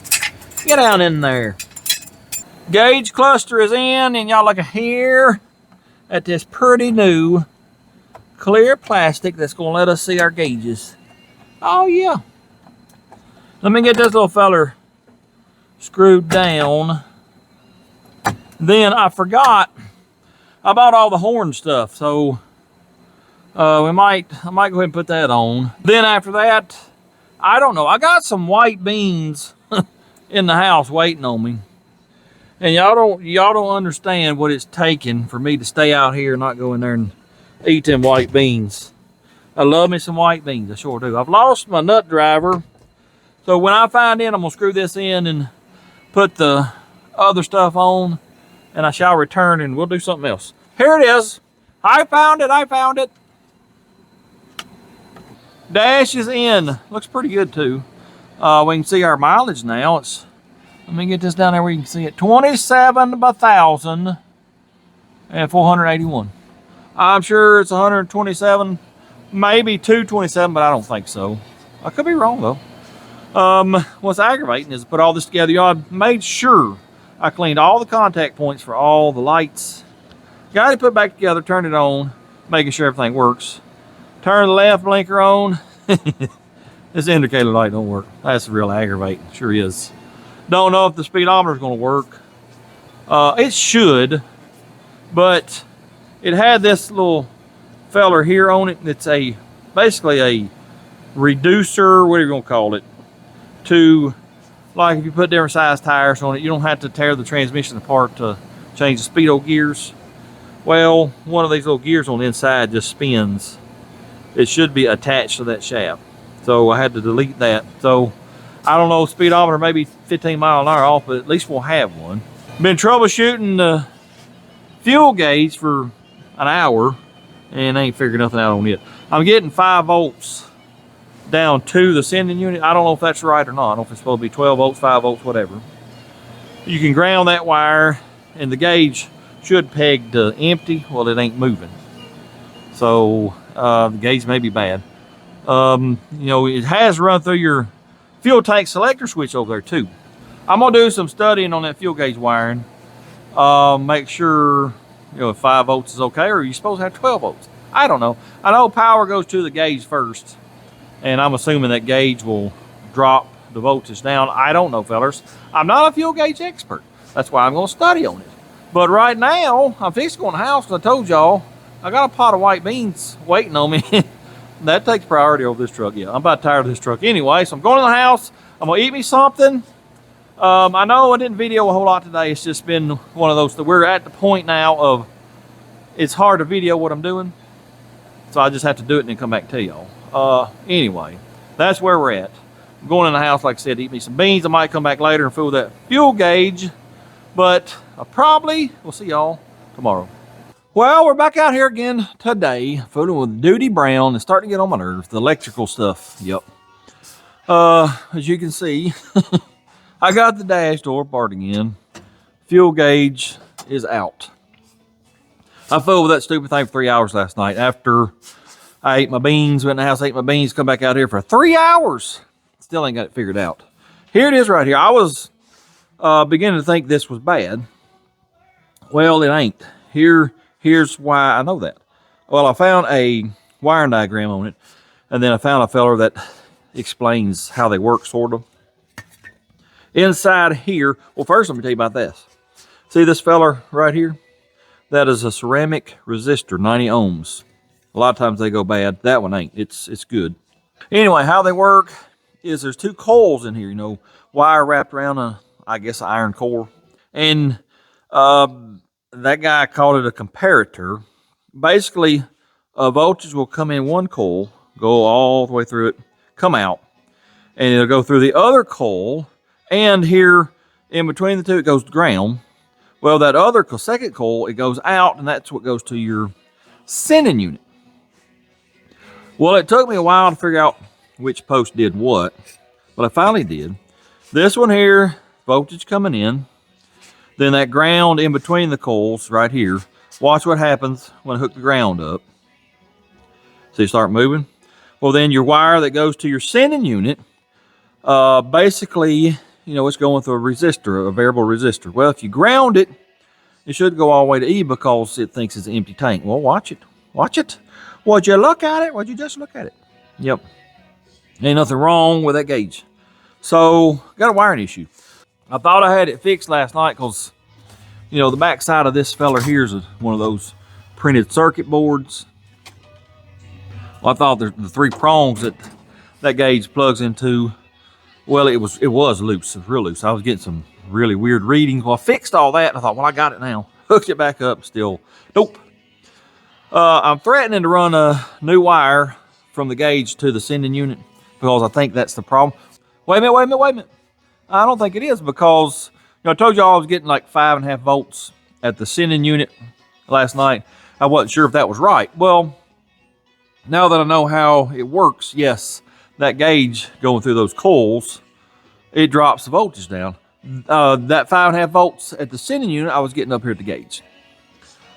Speaker 1: Get down in there. Gauge cluster is in, and y'all look here at this pretty new clear plastic that's gonna let us see our gauges. Oh yeah. Let me get this little feller screwed down. Then I forgot I bought all the horn stuff, so I might go ahead and put that on. Then after that, I don't know, I got some white beans in the house waiting on me, and y'all don't understand what it's taking for me to stay out here and not go in there and eat them white beans. I love me some white beans, I sure do. I've lost my nut driver, so when I find it, I'm gonna screw this in and put the other stuff on, and I shall return and we'll do something else. Here it is. I found it. Dash is in. Looks pretty good too. We can see our mileage now. Let me get this down there where you can see it. 27 by 1,000 and 481. I'm sure it's 127, maybe 227, but I don't think so. I could be wrong though. What's aggravating is to put all this together. I made sure I cleaned all the contact points for all the lights. Got it put back together, turned it on, making sure everything works. Turn the left blinker on. This indicator light don't work. That's real aggravating. Sure is. Don't know if the speedometer is going to work. It should, but it had this little feller here on it. It's basically a reducer, whatever you're going to call it, to, like if you put different size tires on it, you don't have to tear the transmission apart to change the speedo gears. Well, one of these little gears on the inside just spins. It should be attached to that shaft. So I had to delete that. So I don't know, speedometer maybe 15 miles an hour off, but at least we'll have one. Been troubleshooting the fuel gauge for an hour and I ain't figured nothing out on it. I'm getting 5 volts down to the sending unit. I don't know if that's right or not. I don't know if it's supposed to be 12 volts, 5 volts, whatever. You can ground that wire and the gauge should peg to empty. Well, it ain't moving. So the gauge may be bad. You know, it has run through your fuel tank selector switch over there too. I'm gonna do some studying on that fuel gauge wiring. Make sure, you know, if 5 volts is okay, or are you supposed to have 12 volts? I don't know. I know power goes to the gauge first, and I'm assuming that gauge will drop the voltage down. I don't know, fellers. I'm not a fuel gauge expert. That's why I'm gonna study on it. But right now, I'm fixing to go in the house, because I told y'all, I got a pot of white beans waiting on me. That takes priority over this truck. Yeah, I'm about tired of this truck anyway, so I'm going to the house. I'm gonna eat me something. I know I didn't video a whole lot today. It's just been one of those that we're at the point now of it's hard to video what I'm doing. So I just have to do it and then come back and tell y'all. Anyway, that's where we're at. I'm going in the house, like I said, to eat me some beans. I might come back later and fill that fuel gauge, but I probably will see y'all tomorrow. Well, we're back out here again today, fooling with Doodie Brown. It's starting to get on my nerves, the electrical stuff. Yep. As you can see, I got the dash door apart again. Fuel gauge is out. I fooled with that stupid thing for 3 hours last night. After I ate my beans, went in the house, ate my beans, come back out here for 3 hours. Still ain't got it figured out. Here it is right here. I was beginning to think this was bad. Well, it ain't. Here's why I know that. Well, I found a wiring diagram on it, and then I found a feller that explains how they work, sort of. Inside here, well, first let me tell you about this. See this feller right here? That is a ceramic resistor, 90 ohms. A lot of times they go bad. That one ain't. It's good. Anyway, how they work is there's 2 coils in here, you know, wire wrapped around I guess, an iron core. And that guy called it a comparator. Basically, a voltage will come in one coil, go all the way through it, come out, and it'll go through the other coil, and here in between the two, it goes to ground. Well, that other second coil, it goes out, and that's what goes to your sending unit. Well, it took me a while to figure out which post did what, but I finally did. This one here, voltage coming in. Then that ground in between the coils right here. Watch what happens when I hook the ground up. So you start moving. Well, then your wire that goes to your sending unit, basically, you know, it's going through a resistor, a variable resistor. Well, if you ground it, it should go all the way to E because it thinks it's an empty tank. Well, watch it. Watch it. Would you look at it? Would you just look at it? Yep. Ain't nothing wrong with that gauge. So, got a wiring issue. I thought I had it fixed last night because, you know, the back side of this feller here is one of those printed circuit boards. Well, I thought the 3 prongs that gauge plugs into, well, it was loose. It was real loose. I was getting some really weird readings. Well, I fixed all that. And I thought, well, I got it now. Hooked it back up. Still, nope. I'm threatening to run a new wire from the gauge to the sending unit because I think that's the problem. Wait a minute. I don't think it is because, you know, I told y'all I was getting like 5.5 volts at the sending unit last night. I wasn't sure if that was right. Well, now that I know how it works, yes, that gauge going through those coils, it drops the voltage down. That 5.5 volts at the sending unit, I was getting up here at the gauge.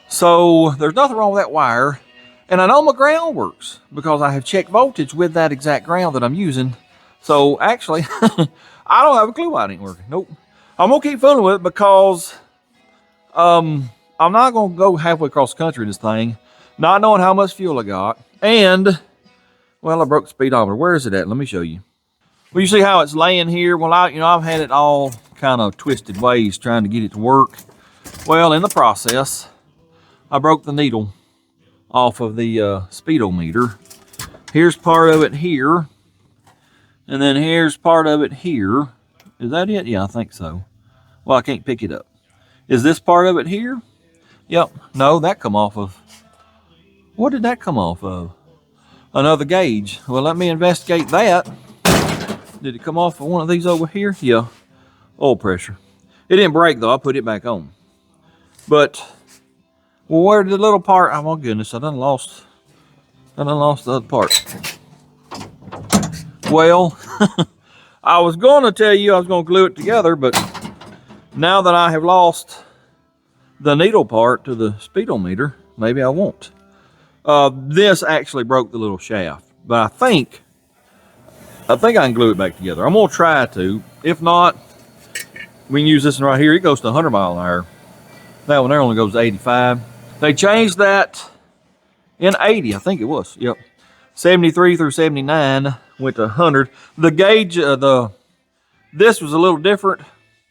Speaker 1: So there's nothing wrong with that wire. And I know my ground works because I have checked voltage with that exact ground that I'm using. So actually, I don't have a clue why it ain't working. Nope. I'm going to keep fooling with it because I'm not going to go halfway across the country in this thing, not knowing how much fuel I got. And Well, I broke the speedometer. Where is it at? Let me show you. Well, you see how it's laying here? Well, I've had it all kind of twisted ways trying to get it to work. Well, in the process, I broke the needle off of the speedometer. Here's part of it here, and then here's part of it here. Is that it? Yeah, I think so. Well, I can't pick it up. Is this part of it here? Yep. No, that come off of. What did that come off of? Another gauge. Well, let me investigate that. Did it come off of one of these over here? Yeah. Oil pressure. It didn't break though. I put it back on. But, well, where did the little part? Oh my goodness, I done lost the other part. Well, I was going to tell you I was going to glue it together, but now that I have lost the needle part to the speedometer, maybe I won't. This actually broke the little shaft, but I think I can glue it back together. I'm gonna try to. If not, we can use this one right here. It goes to 100 mile an hour. That one there only goes to 85. They changed that in 80, I think it was. Yep. 73 through 79 went to 100. The gauge, this was a little different,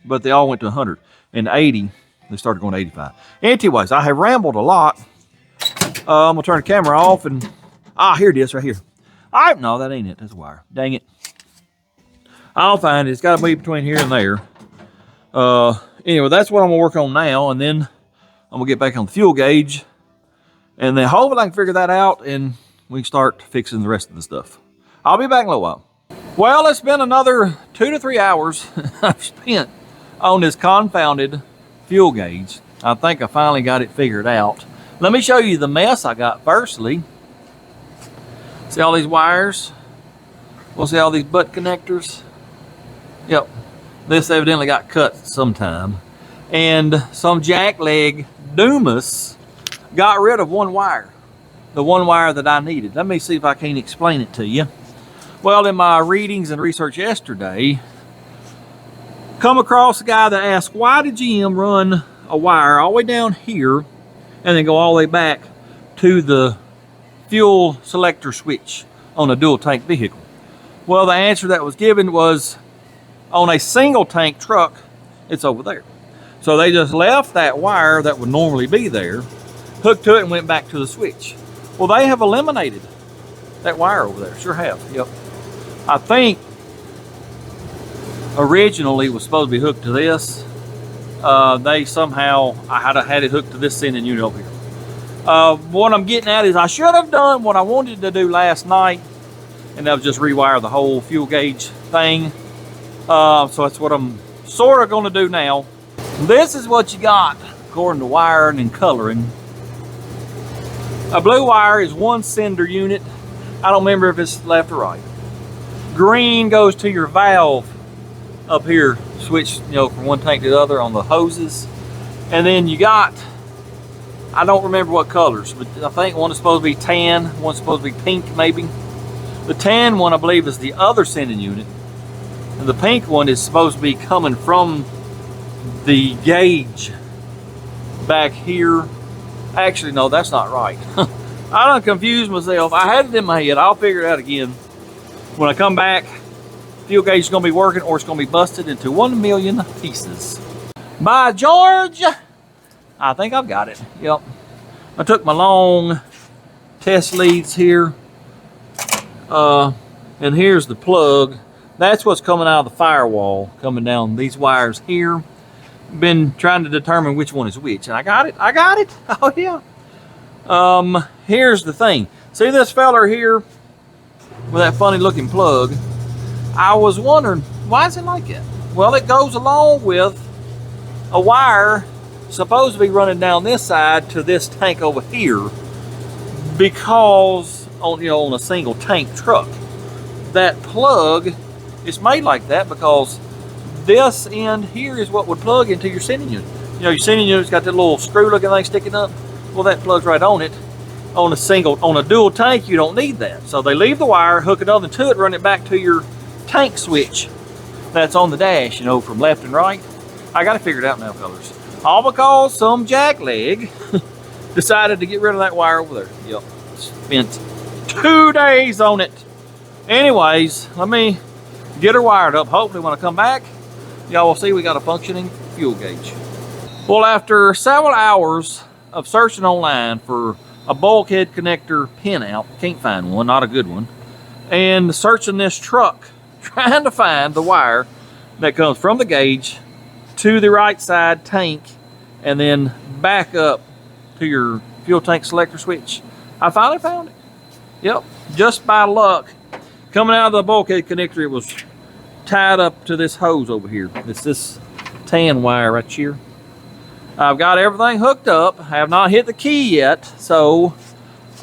Speaker 1: but they all went to 100. In 80, they started going to 85. Anyways, I have rambled a lot. I'm gonna turn the camera off and here it is right here. No, that ain't it. That's a wire. Dang it. I'll find it. It's got to be between here and there. Anyway, that's what I'm gonna work on now, and then I'm gonna get back on the fuel gauge, and then hopefully I can figure that out, and we can start fixing the rest of the stuff. I'll be back in a little while. Well, it's been another 2 to 3 hours I've spent on this confounded fuel gauge. I think I finally got it figured out. Let me show you the mess I got firstly. See all these wires? We'll see all these butt connectors? Yep. This evidently got cut sometime. And some jackleg Dumas got rid of one wire. The one wire that I needed. Let me see if I can explain it to you. Well, in my readings and research yesterday, come across a guy that asked, why did GM run a wire all the way down here and then go all the way back to the fuel selector switch on a dual tank vehicle? Well, the answer that was given was on a single tank truck, it's over there. So they just left that wire that would normally be there, hooked to it and went back to the switch. Well, they have eliminated that wire over there. Sure have. Yep. I think originally it was supposed to be hooked to this. They somehow, I had it hooked to this sending unit over here. What I'm getting at is I should have done what I wanted to do last night, and that was just rewire the whole fuel gauge thing. So that's what I'm sort of going to do now. This is what you got according to wiring and coloring. A blue wire is one sender unit. I don't remember if it's left or right. Green goes to your valve up here, switch, from one tank to the other on the hoses. And then you got, I don't remember what colors, but I think one is supposed to be tan, one's supposed to be pink maybe. The tan one I believe is the other sending unit. And the pink one is supposed to be coming from the gauge back here. Actually, no, that's not right. I done confused myself. I had it in my head. I'll figure it out again. When I come back, fuel gauge is going to be working or it's going to be busted into 1,000,000 pieces. By George, I think I've got it. Yep. I took my long test leads here. And here's the plug. That's what's coming out of the firewall, coming down these wires here. Been trying to determine which one is which, and I got it. Oh yeah. Here's the thing. See this feller here with that funny looking plug? I was wondering, why is it like that? Well, it goes along with a wire supposed to be running down this side to this tank over here, because on a single tank truck, that plug is made like that because this end here is what would plug into your sending unit. Your sending unit's got that little screw looking thing sticking up. Well, that plugs right on it. On a dual tank, you don't need that. So they leave the wire, hook another to it, run it back to your tank switch that's on the dash, from left and right. I got to figure it out now, fellas. All because some jackleg decided to get rid of that wire over there. Yep. Spent 2 days on it. Anyways, let me get her wired up. Hopefully when I come back, y'all will see we got a functioning fuel gauge. Well, after several hours of searching online for a bulkhead connector pinout, can't find one, not a good one, and searching this truck, trying to find the wire that comes from the gauge to the right side tank and then back up to your fuel tank selector switch, I finally found it. Yep, just by luck. Coming out of the bulkhead connector, it was tied up to this hose over here. It's this tan wire right here. I've got everything hooked up. I have not hit the key yet, so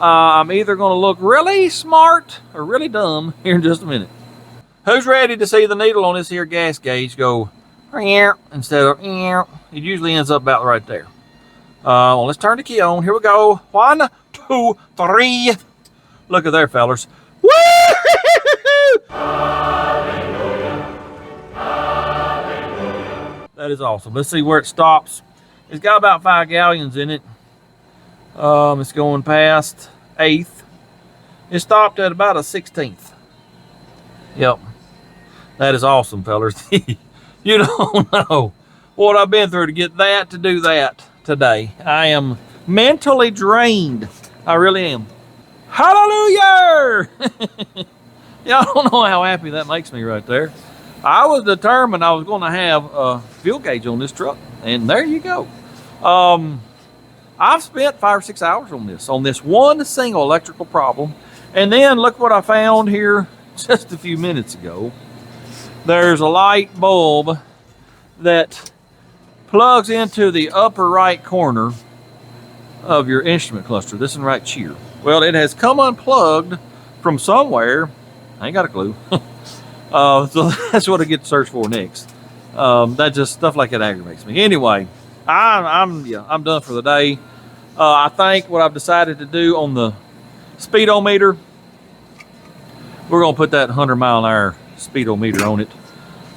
Speaker 1: I'm either going to look really smart or really dumb here in just a minute. Who's ready to see the needle on this here gas gauge go instead of it usually ends up about right there. Well, let's turn the key on. Here we go. 1, 2, 3. Look at there, fellas. Woo! That is awesome. Let's see where it stops. It's got about 5 gallons in it. It's going past 1/8. It stopped at about a 1/16. Yep. That is awesome, fellas. You don't know what I've been through to get that to do that today. I am mentally drained. I really am. Hallelujah! Y'all don't know how happy that makes me right there. I was determined I was going to have a fuel gauge on this truck, and there you go. I've spent 5 or 6 hours on this one single electrical problem, and then look what I found here just a few minutes ago. There's a light bulb that plugs into the upper right corner of your instrument cluster. This one right here. Well, it has come unplugged from somewhere. I ain't got a clue. So that's what I get to search for next. That just stuff like that aggravates me. Anyway, I'm done for the day. I think what I've decided to do on the speedometer, we're gonna put that 100-mile-an-hour speedometer on it.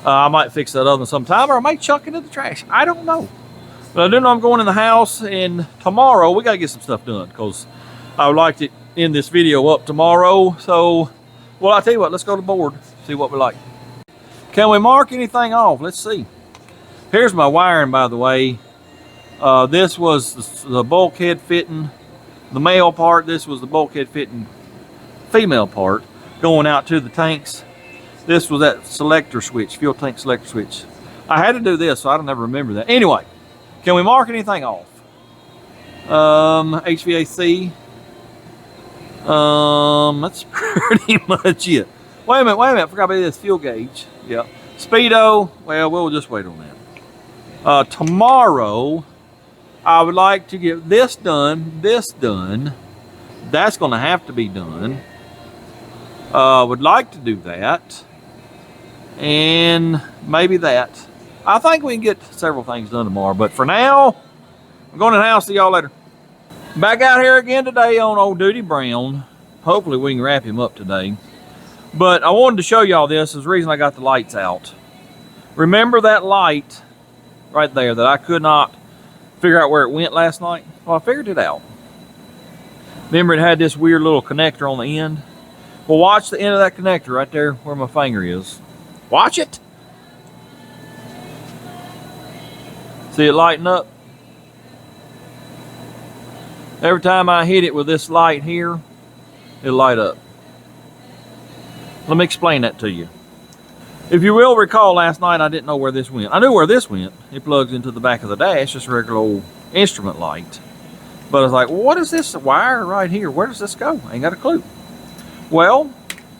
Speaker 1: I might fix that oven sometime, or I might chuck it in the trash. I don't know. But I do know I'm going in the house, and tomorrow we gotta get some stuff done because I would like to end this video up tomorrow. So, well, I'll tell you what, let's go to the board, see what we like. Can we mark anything off? Let's see. Here's my wiring, by the way. This was the bulkhead fitting, the male part. This was the bulkhead fitting female part going out to the tanks. This was that selector switch, fuel tank selector switch. I had to do this, so I don't ever remember that. Anyway, can we mark anything off? HVAC. That's pretty much it. Wait a minute, I forgot about this fuel gauge. Yeah. Speedo, well, we'll just wait on that. Tomorrow, I would like to get this done, That's gonna have to be done. Would like to do that. And maybe that. I think we can get several things done tomorrow, but for now, I'm going to the house. See y'all later. Back out here again today on old Doodie Brown. Hopefully we can wrap him up today. But I wanted to show y'all this. Is the reason I got the lights out. Remember that light right there that I could not figure out where it went last night? Well, I figured it out. Remember it had this weird little connector on the end? Well, watch the end of that connector right there where my finger is. Watch it. See it lighting up? Every time I hit it with this light here, it'll light up. Let me explain that to you. If you will recall, last night I didn't know where this went. I knew where this went. It plugs into the back of the dash, just a regular old instrument light. But I was like, well, what is this wire right here? Where does this go? I ain't got a clue. Well,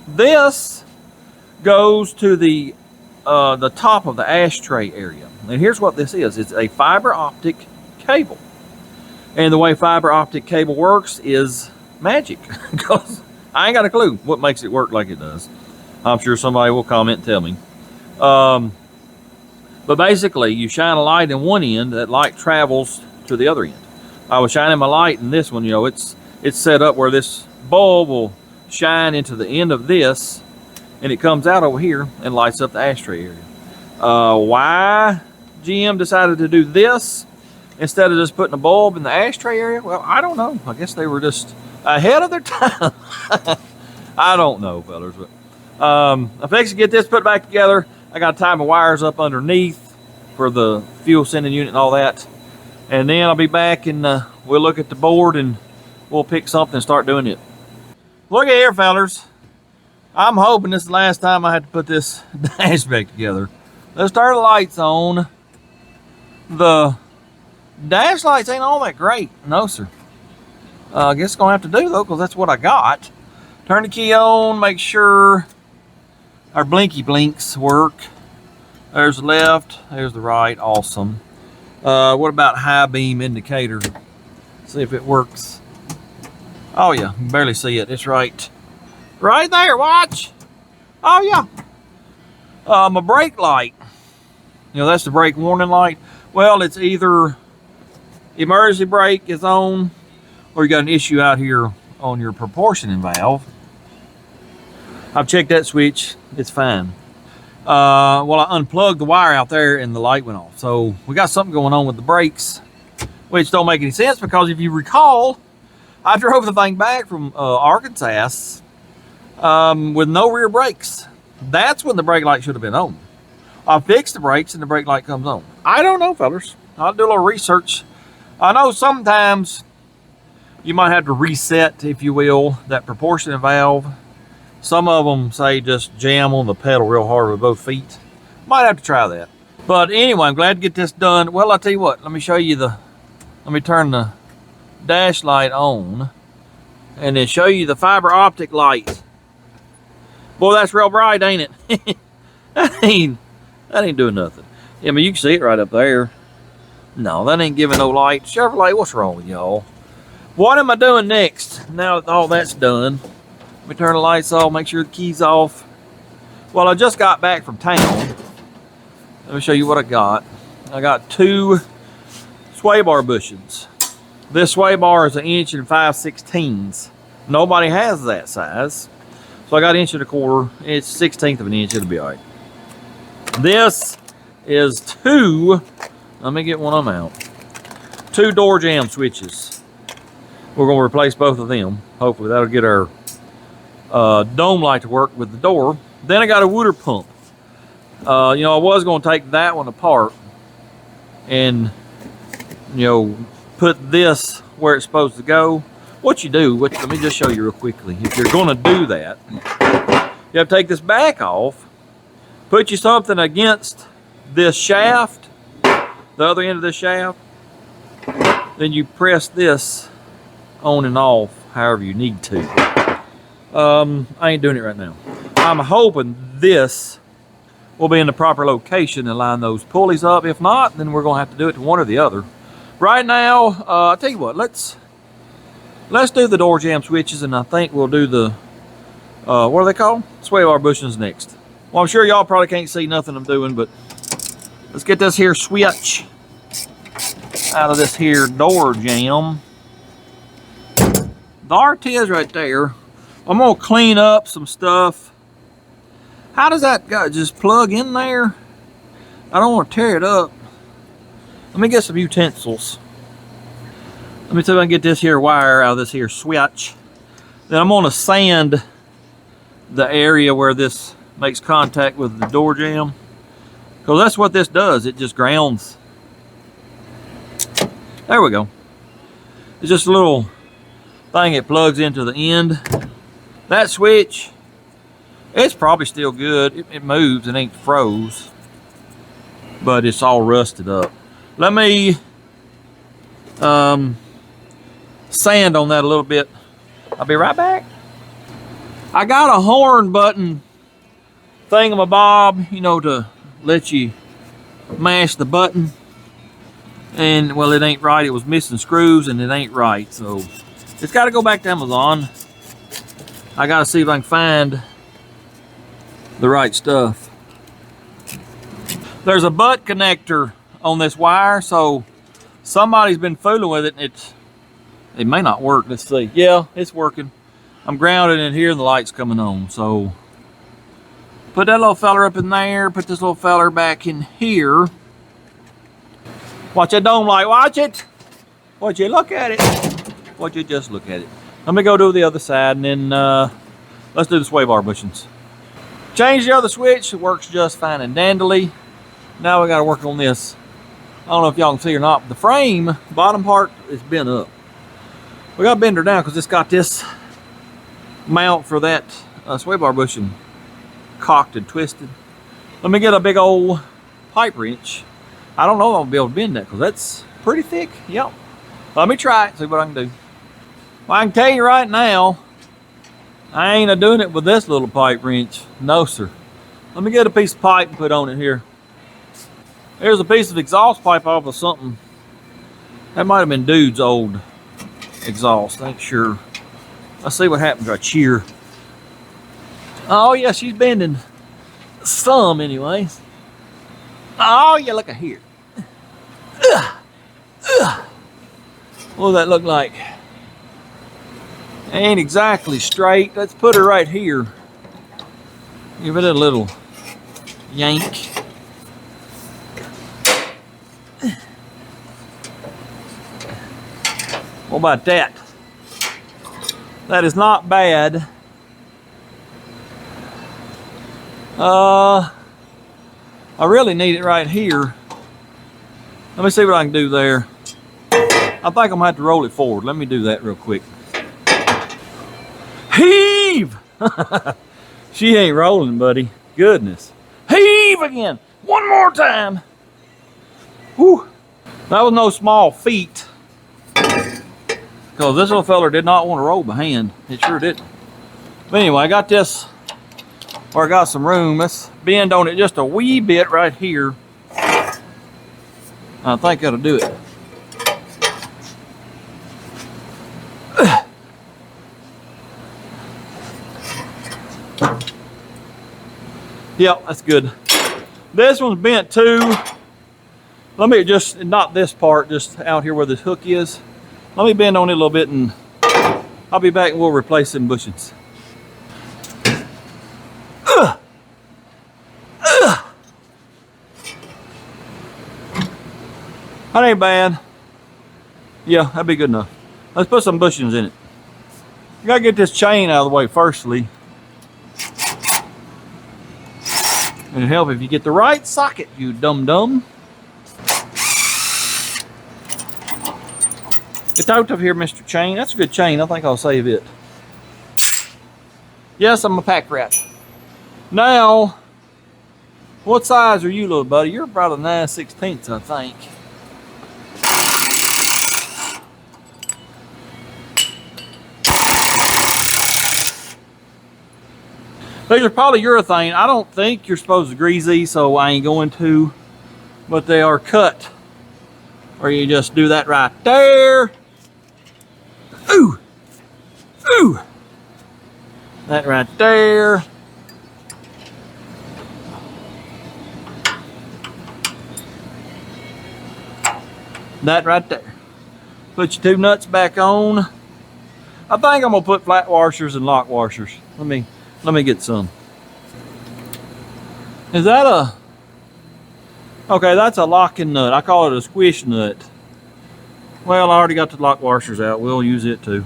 Speaker 1: this goes to the top of the ashtray area. And here's what this is. It's a fiber optic cable. And the way fiber optic cable works is magic. Because I ain't got a clue what makes it work like it does. I'm sure somebody will comment and tell me. But basically, you shine a light in one end, that light travels to the other end. I was shining my light in this one, you know, it's set up where this bulb will shine into the end of this, and it comes out over here and lights up the ashtray area. Why GM decided to do this instead of just putting a bulb in the ashtray area? Well, I don't know. I guess they were just ahead of their time. I don't know, fellas, but I'm fixing to get this put back together. I got to tie my wires up underneath for the fuel sending unit and all that. And then I'll be back and we'll look at the board and we'll pick something and start doing it. Look at here, fellas. I'm hoping this is the last time I have to put this dash back together. Let's turn the lights on. The dash lights ain't all that great. No, sir. I guess it's going to have to do, though, because that's what I got. Turn the key on, make sure our blinky blinks work. There's the left, there's the right. Awesome. What about high beam indicator? See if it works. Oh, yeah. You can barely see it. It's right there. Watch. Oh, yeah. My brake light. You know, that's the brake warning light. Well, it's either emergency brake is on, or you got an issue out here on your proportioning valve. I've checked that switch. It's fine. Well, I unplugged the wire out there and the light went off. So we got something going on with the brakes, which don't make any sense because if you recall, I drove the thing back from Arkansas with no rear brakes. That's when the brake light should have been on. I fixed the brakes and the brake light comes on. I don't know, fellas. I'll do a little research. I know sometimes you might have to reset, if you will, that proportioning valve. Some of them say just jam on the pedal real hard with both feet. Might have to try that. But anyway, I'm glad to get this done. Well, I'll tell you what, let me show you let me turn the dash light on and then show you the fiber optic light. Boy, that's real bright, ain't it? that ain't doing nothing. I mean, you can see it right up there. No, that ain't giving no light. Chevrolet, what's wrong with y'all? What am I doing next? Now that all that's done, let me turn the lights off, make sure the key's off. Well, I just got back from town. Let me show you what I got. I got 2 sway bar bushings. This sway bar is 1 5/16". Nobody has that size. So I got 1 1/4". It's 1/16 of an inch, it'll be all right. This is 2, let me get one of them out. 2 door jamb switches. We're gonna replace both of them. Hopefully that'll get our dome light to work with the door. Then I got a water pump. You know, I was going to take that one apart and, you know, put this where it's supposed to go. What you do, let me just show you real quickly. If you're going to do that, you have to take this back off, put you something against this shaft, the other end of this shaft, then you press this on and off however you need to. I ain't doing it right now. I'm hoping this will be in the proper location and line those pulleys up. If not, then we're gonna have to do it to one or the other. Right now, I'll tell you what, let's do the door jamb switches, and I think we'll do the what are they called? Sway bar bushings next. Well, I'm sure y'all probably can't see nothing I'm doing, but let's get this here switch out of this here door jamb. There it is right there. I'm gonna clean up some stuff. How does that go? Just plug in there? I don't want to tear it up. Let me get some utensils. Let me see if I can get this here wire out of this here switch. Then I'm gonna sand the area where this makes contact with the door jamb, because that's what this does. It just grounds. There we go. It's just a little thing it plugs into the end. That switch, it's probably still good. It moves, it ain't froze, but it's all rusted up. Let me sand on that a little bit. I'll be right back. I got a horn button thingamabob, you know, to let you mash the button. And well, it ain't right. It was missing screws and it ain't right. So it's got to go back to Amazon. I got to see if I can find the right stuff. There's a butt connector on this wire, so somebody's been fooling with it. And it may not work. Let's see. Yeah, it's working. I'm grounded in here and the light's coming on. So put that little feller up in there. Put this little feller back in here. Watch that dome light. Watch it. Watch you look at it. Watch you just look at it. Let me go do the other side, and then let's do the sway bar bushings. Change the other switch. It works just fine and dandly. Now we got to work on this. I don't know if y'all can see or not, but the frame, bottom part, is bent up. We got to bend her down because it's got this mount for that sway bar bushing cocked and twisted. Let me get a big old pipe wrench. I don't know if I'll be able to bend that because that's pretty thick. Yep. Let me try it, see what I can do. Well, I can tell you right now, I ain't doing it with this little pipe wrench. No, sir. Let me get a piece of pipe and put on it here. There's a piece of exhaust pipe off of something. That might have been Dude's old exhaust. I ain't sure. Let's see what happens right here. Oh, yeah, she's bending some anyway. Oh, yeah, look at here. What does that look like? Ain't exactly straight. Let's put her right here. Give it a little yank. What about that? That is not bad. I really need it right here. Let me see what I can do there. I think I'm gonna have to roll it forward. Let me do that real quick. Heave! She ain't rolling, buddy. Goodness. Heave again. One more time. Whew. That was no small feat. Because this little feller did not want to roll by hand. It sure didn't. But anyway, I got this where I got some room. Let's bend on it just a wee bit right here. I think that'll do it. Yep, that's good. This one's bent too. Let me just, not this part, just out here where this hook is. Let me bend on it a little bit and I'll be back and we'll replace some bushings. That ain't bad. Yeah, that'd be good enough. Let's put some bushings in it. You gotta get this chain out of the way firstly. It'll help if you get the right socket, you dum-dum. Get out of here, Mr. Chain. That's a good chain. I think I'll save it. Yes, I'm a pack rat. Now, what size are you, little buddy? You're about a 9/16, I think. These are probably urethane. I don't think you're supposed to grease these, so I ain't going to. But they are cut. Or you just do that right there. Ooh! Ooh! That right there. That right there. Put your two nuts back on. I think I'm gonna put flat washers and lock washers. Let me get some. Is that a... Okay, that's a locking nut. I call it a squish nut. Well, I already got the lock washers out. We'll use it too.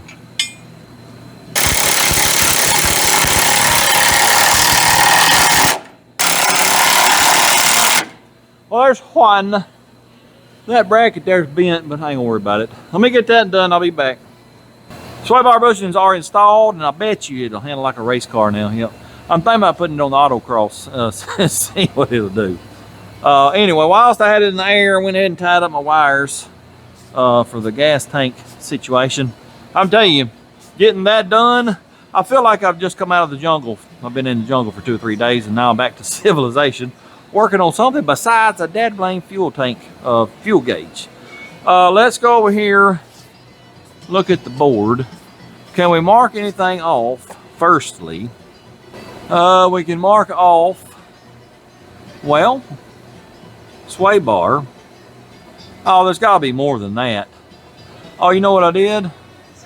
Speaker 1: Well, there's one. That bracket there's bent, but I ain't gonna worry about it. Let me get that done. I'll be back. Sway bar bushings are installed, and I bet you it'll handle like a race car now. Yep. I'm thinking about putting it on the autocross, see what it'll do. Anyway, whilst I had it in the air, I went ahead and tied up my wires for the gas tank situation. I'm telling you, getting that done, I feel like I've just come out of the jungle. I've been in the jungle for 2 or 3 days, and now I'm back to civilization, working on something besides a dead blame fuel tank, fuel gauge. Let's go over here, look at the board. Can we mark anything off? Firstly, we can mark off, well, sway bar. Oh, there's got to be more than that. Oh, you know what I did?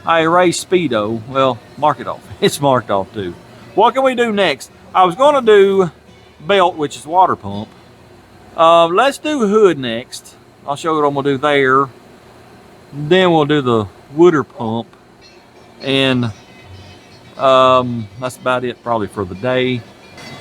Speaker 1: I erased speedo. Well, mark it off. It's marked off too. What can we do next? I was going to do belt, which is water pump. Let's do hood next. I'll show you what I'm going to do there. Then we'll do the water pump. And that's about it probably for the day.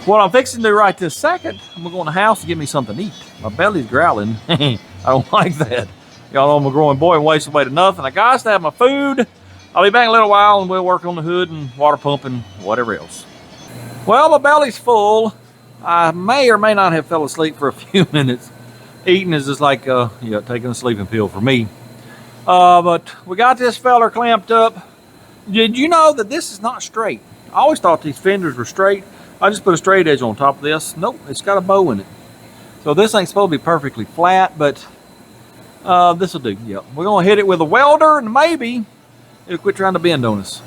Speaker 1: What I'm fixing to do right this second, I'm gonna go in the house and get me something to eat. My belly's growling. I don't like that. Y'all know I'm a growing boy and waste away to nothing. I got to have my food. I'll be back in a little while and we'll work on the hood and water pump and whatever else. Well, my belly's full. I may or may not have fell asleep for a few minutes. Eating is just like taking a sleeping pill for me. But we got this feller clamped up. Did you know that this is not straight? I always thought these fenders were straight. I just put a straight edge on top of this. Nope, it's got a bow in it. So this ain't supposed to be perfectly flat, but this will do. Yep. We're gonna hit it with a welder and maybe it'll quit trying to bend on us.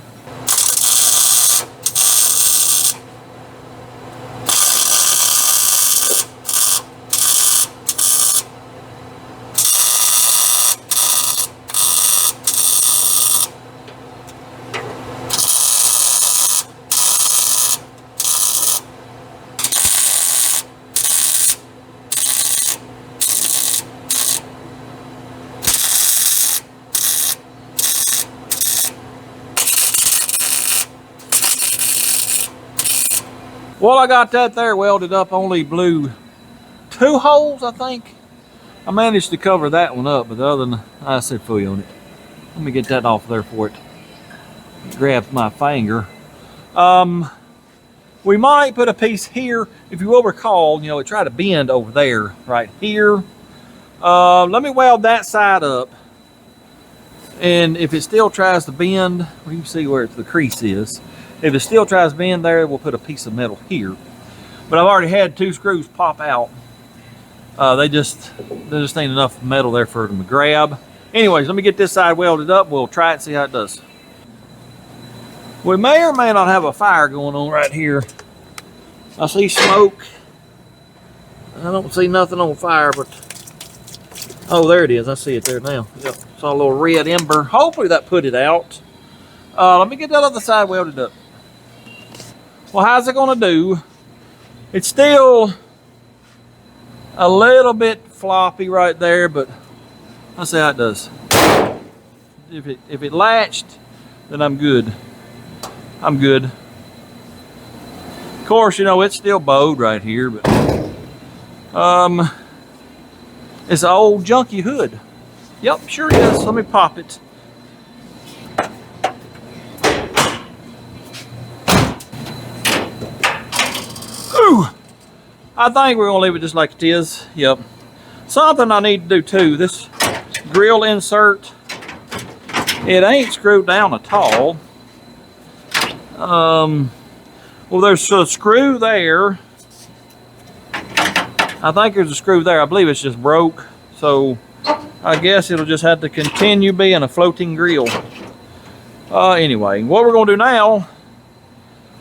Speaker 1: Well, I got that there welded up, only blew 2 holes, I think. I managed to cover that one up, but the other one, I said fooey on it. Let me get that off there for it. Grab my finger. We might put a piece here. If you will recall, it tried to bend over there, right here. Let me weld that side up. And if it still tries to bend, well, you can see where the crease is. If it still tries to bend there, we'll put a piece of metal here. But I've already had 2 screws pop out. There just ain't enough metal there for them to grab. Anyways, let me get this side welded up. We'll try it and see how it does. We may or may not have a fire going on right here. I see smoke. I don't see nothing on fire, but oh, there it is. I see it there now. Yep. Saw a little red ember. Hopefully that put it out. Let me get that other side welded up. Well, how's it gonna do? It's still a little bit floppy right there, but let's see how it does. If it latched, then I'm good. I'm good. Of course, it's still bowed right here, but it's an old junky hood. Yep, sure is. Let me pop it. Ooh, I think we're gonna leave it just like it is. Yep. Something I need to do too. This grill insert, it ain't screwed down at all. Well, there's a screw there. I think there's a screw there. I believe it's just broke. So I guess it'll just have to continue being a floating grill. Anyway, what we're gonna do now,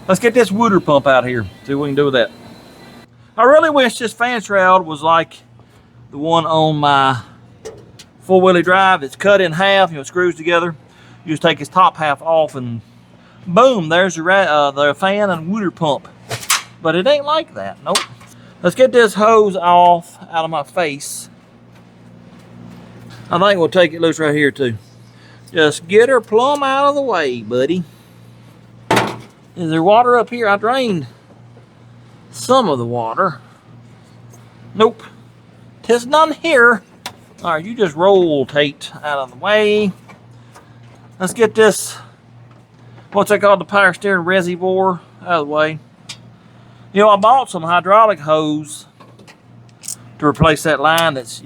Speaker 1: let's get this water pump out here. See what we can do with that. I really wish this fan shroud was like the one on my 4-wheel drive. It's cut in half, it screws together. You just take his top half off and boom, there's the fan and water pump. But it ain't like that, nope. Let's get this hose off out of my face. I think we'll take it loose right here too. Just get her plumb out of the way, buddy. Is there water up here? I drained some of the water. Nope. 'Tis none here. All right, you just rotate out of the way. Let's get this, what's that called, the power steering reservoir, out of the way. I bought some hydraulic hose to replace that line that's,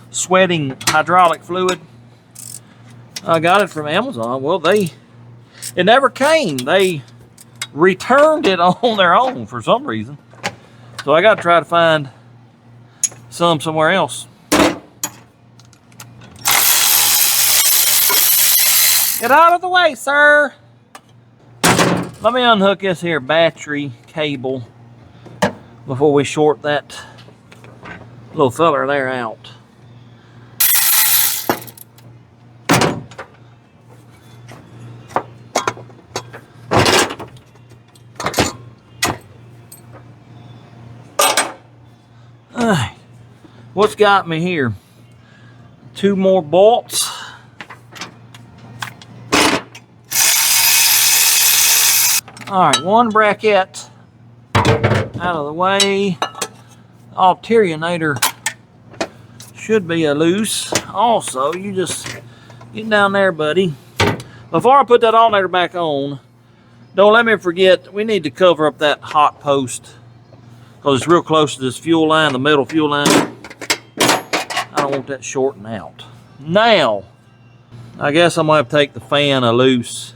Speaker 1: sweating hydraulic fluid. I got it from Amazon. Well, it never came. They returned it on their own for some reason. So I got to try to find some somewhere else. Get out of the way, sir. Let me unhook this here battery cable before we short that little feller there out. What's got me here? 2 more bolts. All right, one bracket out of the way. Alternator should be a loose. Also, you just get down there, buddy. Before I put that alternator back on, don't let me forget, we need to cover up that hot post because it's real close to this fuel line, the metal fuel line. I don't want that shorting out. Now, I guess I'm gonna have to take the fan loose,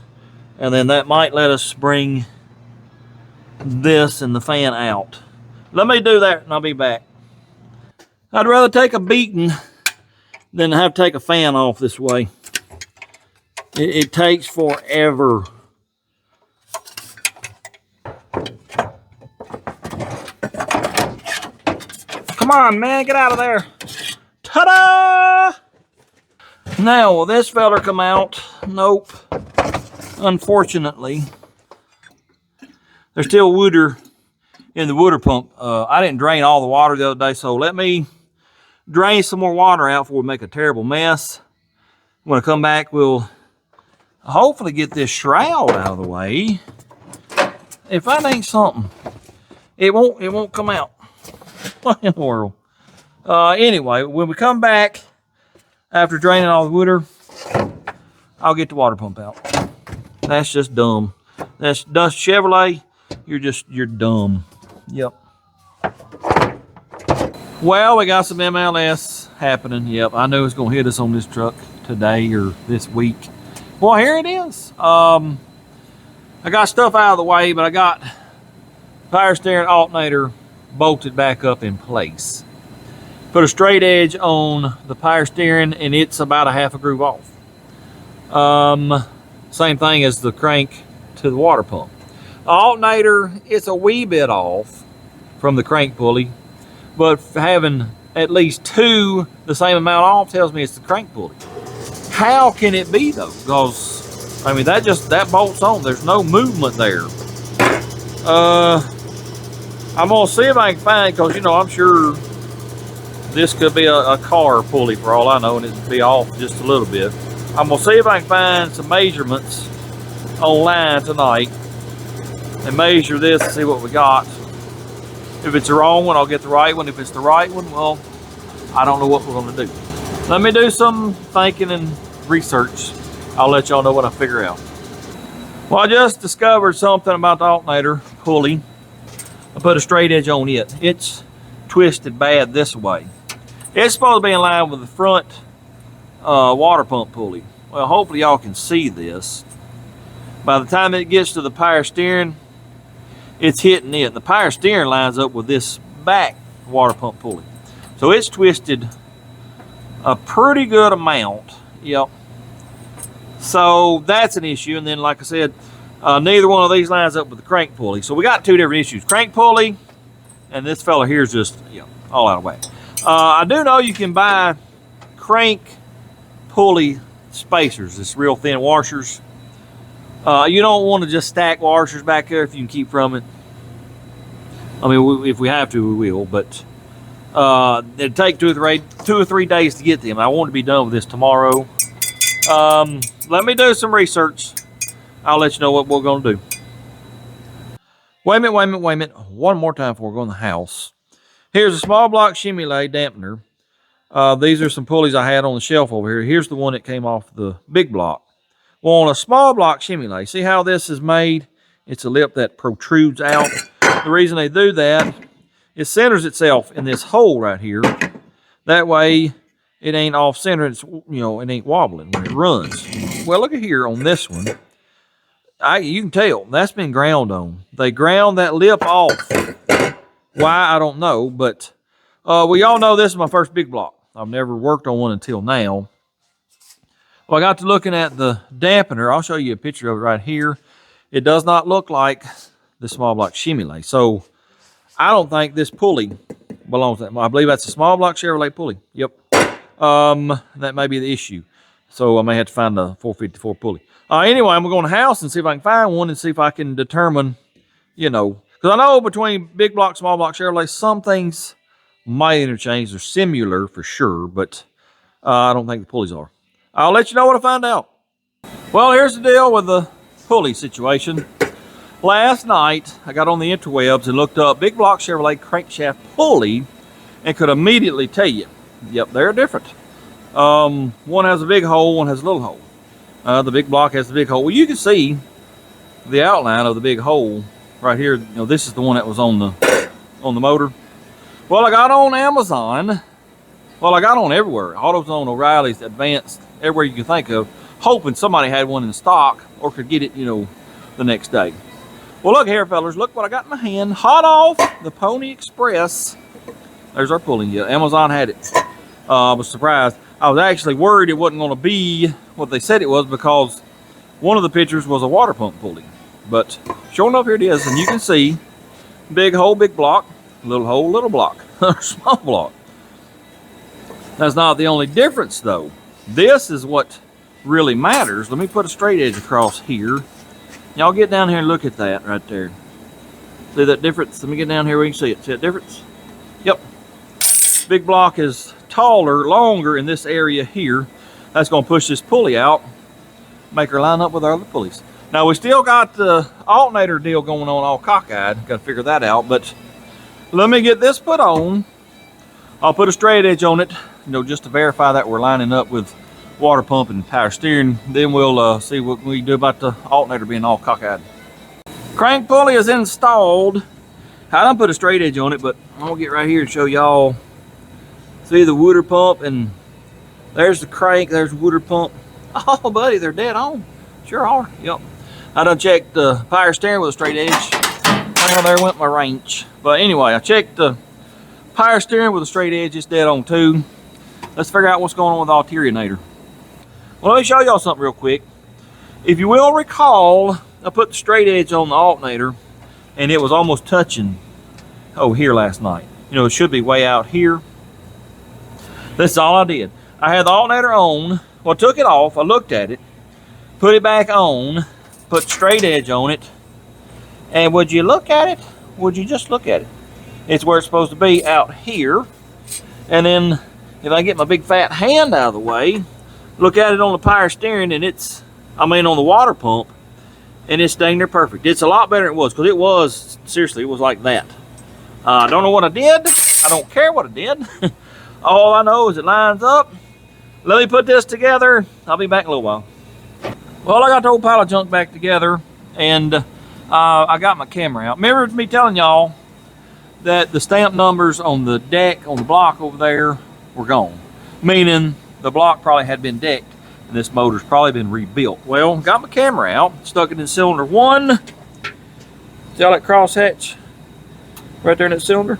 Speaker 1: and then that might let us bring this and the fan out. Let me do that and I'll be back. I'd rather take a beating than have to take a fan off this way. It takes forever. Come on, man, get out of there. Ta-da! Now, will this feller come out? Nope. Unfortunately. There's still water in the water pump. I didn't drain all the water the other day, so let me drain some more water out before we make a terrible mess. When I come back, we'll hopefully get this shroud out of the way. If that ain't something, it won't come out. What in the world? Anyway, when we come back after draining all the water, I'll get the water pump out. That's just dumb. That's Chevrolet. You're dumb. Yep. Well, we got some MLS happening. Yep, I knew it was gonna hit us on this truck today or this week. Well, here it is. I got stuff out of the way, but I got power steering alternator bolted back up in place. Put a straight edge on the power steering, and it's about a half a groove off. Same thing as the crank to the water pump. Alternator, it's a wee bit off from the crank pulley, but having at least two the same amount off tells me it's the crank pulley. How can it be though? Because I mean that bolts on. There's no movement there. I'm gonna see if I can find, because I'm sure this could be a car pulley for all I know, and it'd be off just a little bit. I'm gonna see if I can find some measurements online tonight and measure this and see what we got. If it's the wrong one, I'll get the right one. If it's the right one, well, I don't know what we're gonna do. Let me do some thinking and research. I'll let y'all know what I figure out. Well, I just discovered something about the alternator pulley. I put a straight edge on it. It's twisted bad this way. It's supposed to be in line with the front water pump pulley. Well, hopefully y'all can see this. By the time it gets to the power steering, it's hitting it. The power steering lines up with this back water pump pulley. So it's twisted a pretty good amount. Yep. So that's an issue. And then, like I said, neither one of these lines up with the crank pulley. So we got two different issues. Crank pulley, and this fella here is just all out of whack. I do know you can buy crank pulley spacers. It's real thin washers. You don't want to just stack washers back there if you can keep from it. I mean, if we have to, we will. But it'd take two or three days to get them. I want to be done with this tomorrow. Let me do some research. I'll let you know what we're going to do. Wait a minute. One more time before we go in the house. Here's a small block shimmy lay dampener. These are some pulleys I had on the shelf over here. Here's the one that came off the big block. Well, on a small block shimmy lay, see how this is made? It's a lip that protrudes out. The reason they do that, it centers itself in this hole right here. That way, it ain't off center. It's, it ain't wobbling when it runs. Well, look at here on this one. You can tell that's been ground on. They ground that lip off. Why, I don't know, but we all know this is my first big block. I've never worked on one until now. Well, I got to looking at the dampener. I'll show you a picture of it right here. It does not look like the small block shimmy lay. So I don't think this pulley belongs to that. I believe that's a small block Chevrolet pulley. Yep. That may be the issue. So I may have to find a 454 pulley. Anyway, I'm going to go in the house and see if I can find one and see if I can determine, because I know between big block, small block Chevrolet, some things might interchange. They're similar for sure, but I don't think the pulleys are. I'll let you know what I find out. Well, here's the deal with the pulley situation. Last night, I got on the interwebs and looked up big block Chevrolet crankshaft pulley and could immediately tell you, yep, they're different. One has a big hole, one has a little hole. The big block has the big hole. Well, you can see the outline of the big hole right here. You know, this is the one that was on the motor. Well, I got on Amazon. Well, I got on everywhere. AutoZone, O'Reilly's, Advanced, everywhere you can think of, hoping somebody had one in stock or could get it, you know, the next day. Well, look here, fellas. Look what I got in my hand. Hot off the Pony Express. There's our pulley. Yeah, Amazon had it. I was surprised. I was actually worried it wasn't going to be what they said it was because one of the pictures was a water pump pulley. But sure enough, here it is. And you can see big hole, big block, little hole, little block, small block. That's not the only difference, though. This is what really matters. Let me put a straight edge across here. Y'all get down here and look at that right there. See that difference? Let me get down here where you can see it. See that difference? Yep. Big block is taller, longer in this area here. That's going to push this pulley out, make her line up with our other pulleys. Now, we still got the alternator deal going on all cockeyed. Got to figure that out. But let me get this put on. I'll put a straight edge on it, you know, just to verify that we're lining up with water pump and power steering. Then we'll see what we do about the alternator being all cockeyed. Crank pulley is installed. I done put a straight edge on it, but I'm gonna get right here and show y'all. See the water pump, and there's the crank, there's the water pump. Oh, buddy, they're dead on. Sure are. Yep. I done checked the power steering with a straight edge. Well, there went my wrench. But anyway, I checked the power steering with a straight edge. It's dead on too. Let's figure out what's going on with the alternator. Well, let me show y'all something real quick. If you will recall, I put the straight edge on the alternator and it was almost touching here last night. You know, it should be way out here. That's all I did. I had the alternator on. Well, I took it off. I looked at it, put it back on, put straight edge on it. And would you look at it? Would you just look at it? It's where it's supposed to be, out here. And then if I get my big fat hand out of the way, look at it on the power steering, and it's, on the water pump, and it's dang near perfect. It's a lot better than it was, because it was, seriously, it was like that. I don't know what I did. I don't care what I did. All I know is it lines up. Let me put this together. I'll be back in a little while. Well, I got the old pile of junk back together, and I got my camera out. Remember me telling y'all that the stamp numbers on the deck, on the block over there, were gone. Meaning the block probably had been decked and this motor's probably been rebuilt. Well, got my camera out, stuck it in cylinder 1. See all that crosshatch right there in that cylinder?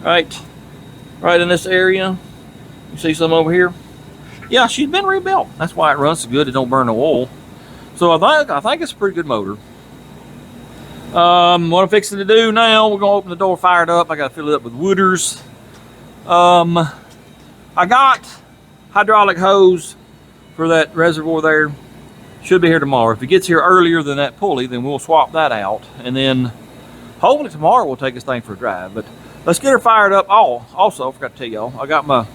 Speaker 1: Right in this area. You see some over here? Yeah, she's been rebuilt. That's why it runs so good. It don't burn no oil. So I think it's a pretty good motor. What I'm fixing to do now, we're gonna open the door, fire it up. I gotta fill it up with wooders. I got hydraulic hose for that reservoir there. Should be here tomorrow. If it gets here earlier than that pulley, then we'll swap that out. And then hopefully tomorrow we'll take this thing for a drive. But let's get her fired up. Oh, also, I forgot to tell y'all, I got my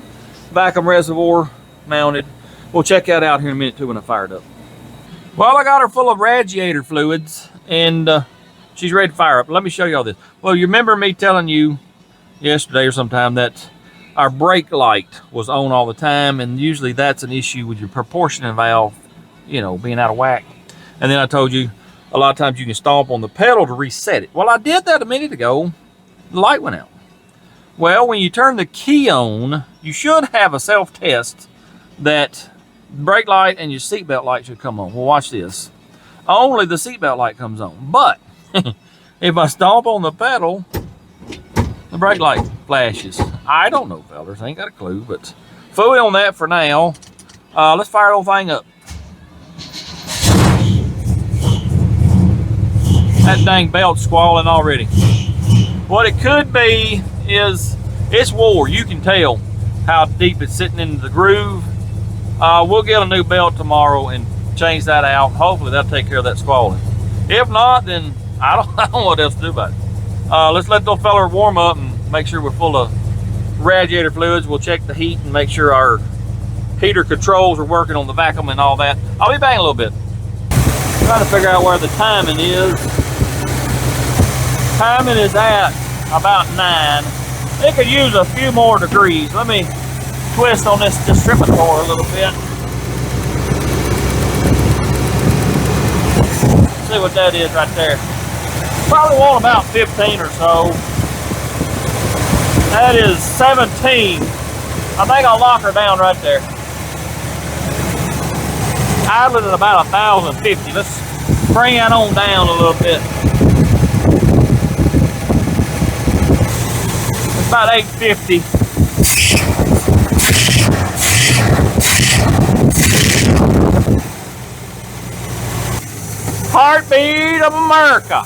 Speaker 1: vacuum reservoir mounted. We'll check that out here in a minute too when I fire it up. Well, I got her full of radiator fluids, and she's ready to fire up. Let me show y'all this. Well, you remember me telling you yesterday or sometime that our brake light was on all the time, and usually that's an issue with your proportioning valve, you know, being out of whack. And then I told you a lot of times you can stomp on the pedal to reset it. Well, I did that a minute ago. The light went out. Well, when you turn the key on, you should have a self-test that brake light and your seatbelt light should come on. Well, watch this. Only the seatbelt light comes on. But if I stomp on the pedal, the brake light flashes. I don't know, fellas. I ain't got a clue, but phooey on that for now. Let's fire the whole thing up. That dang belt's squalling already. What it could be is it's wore. You can tell how deep it's sitting into the groove. We'll get a new belt tomorrow and change that out. Hopefully that'll take care of that squalling. If not, then I don't know what else to do about it. Let's let those fellas warm up and make sure we're full of radiator fluids. We'll check the heat and make sure our heater controls are working on the vacuum and all that. I'll be back in a little bit. Trying to figure out where the timing is. Timing is at about 9. It could use a few more degrees. Let me twist on this distributor a little bit. See what that is right there. Probably want about 15 or so. That is 17. I think I'll lock her down right there. Idling at about 1,050. Let's bring that on down a little bit. It's about 850. Heartbeat of America.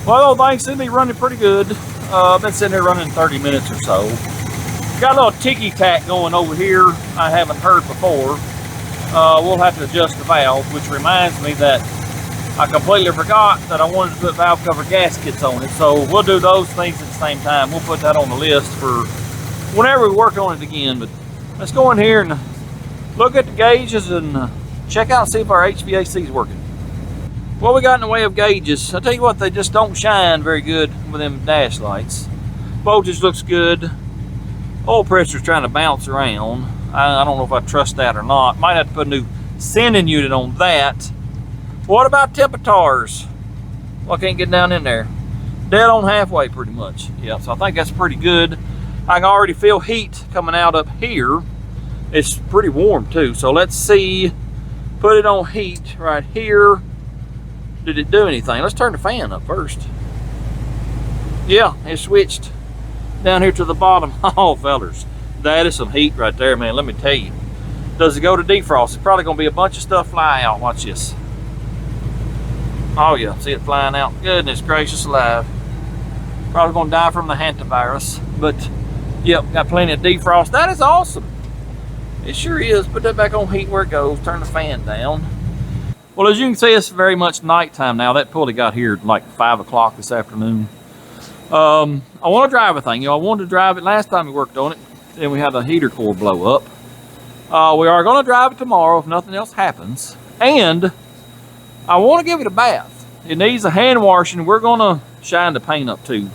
Speaker 1: Well, things seem to be running pretty good. I've been sitting there running 30 minutes or so. Got a little ticky-tack going over here I haven't heard before. We'll have to adjust the valve, which reminds me that I completely forgot that I wanted to put valve cover gaskets on it. So we'll do those things at the same time. We'll put that on the list for whenever we work on it again. But let's go in here and look at the gauges and check out and see if our HVAC is working. What we got in the way of gauges, I'll tell you what, they just don't shine very good with them dash lights. Voltage looks good. Oil pressure's trying to bounce around. I don't know if I trust that or not. Might have to put a new sending unit on that. What about temperatures? Well, I can't get down in there. Dead on halfway pretty much. Yeah, so I think that's pretty good. I can already feel heat coming out up here. It's pretty warm too. So let's see, put it on heat right here. Did it do anything? Let's turn the fan up first. Yeah, it switched down here to the bottom. Oh, fellers, that is some heat right there, man. Let me tell you. Does it go to defrost? It's probably gonna be a bunch of stuff fly out. Watch this. Oh yeah, see it flying out. Goodness gracious alive. Probably gonna die from the hantavirus, but yep, got plenty of defrost. That is awesome. It sure is. Put that back on heat where it goes. Turn the fan down. Well, as you can see, it's very much nighttime now. That pulley got here like 5 o'clock this afternoon. I want to drive a thing. You know, I wanted to drive it last time we worked on it. Then we had the heater core blow up. We are going to drive it tomorrow if nothing else happens. And I want to give it a bath. It needs a hand washing. We're going to shine the paint up too,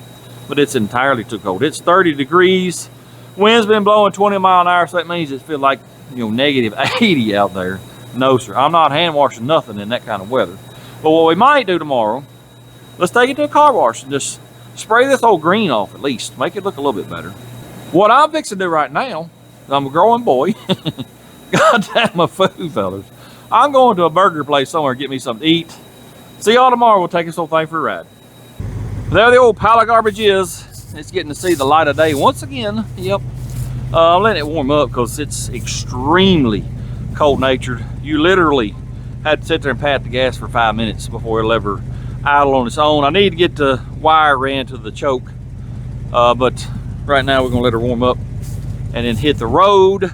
Speaker 1: but it's entirely too cold. It's 30 degrees. Wind's been blowing 20 miles an hour, so that means it feels like, you know, negative 80 out there. No, sir. I'm not hand washing nothing in that kind of weather. But what we might do tomorrow, let's take it to a car wash and just spray this old green off at least. Make it look a little bit better. What I'm fixing to do right now, I'm a growing boy. God damn my food, fellas. I'm going to a burger place somewhere to get me something to eat. See y'all tomorrow. We'll take this whole thing for a ride. There the old pile of garbage is. It's getting to see the light of day once again. Yep. I'm letting it warm up because it's extremely cold-natured. You literally had to sit there and pat the gas for 5 minutes before it'll ever idle on its own. I need to get the wire ran to the choke, but right now we're gonna let her warm up and then hit the road.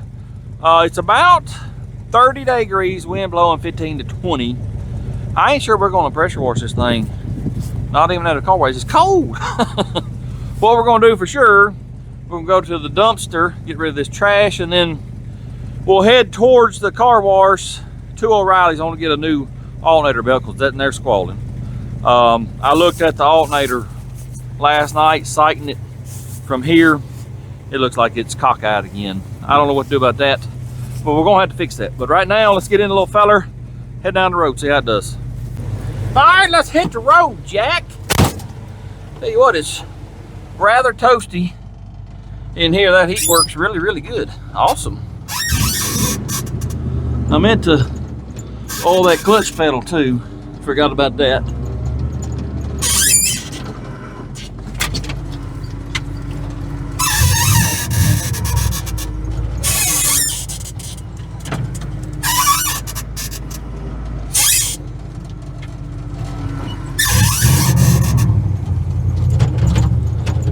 Speaker 1: It's about 30 degrees, wind blowing 15 to 20. I ain't sure we're gonna pressure wash this thing, not even at a car wash. It's cold. What we're gonna do for sure, we're gonna go to the dumpster, get rid of this trash, and then we'll head towards the car wash to O'Reilly's. I want to get a new alternator belt because that in there squalling. I looked at the alternator last night, sighting it from here. It looks like it's cockeyed again. I don't know what to do about that, but we're gonna have to fix that. But right now, let's get in the little feller, head down the road, see how it does. All right, let's hit the road, Jack. Tell you what, it's rather toasty in here. That heat works really, really good. Awesome. I meant to oil that clutch pedal too. Forgot about that.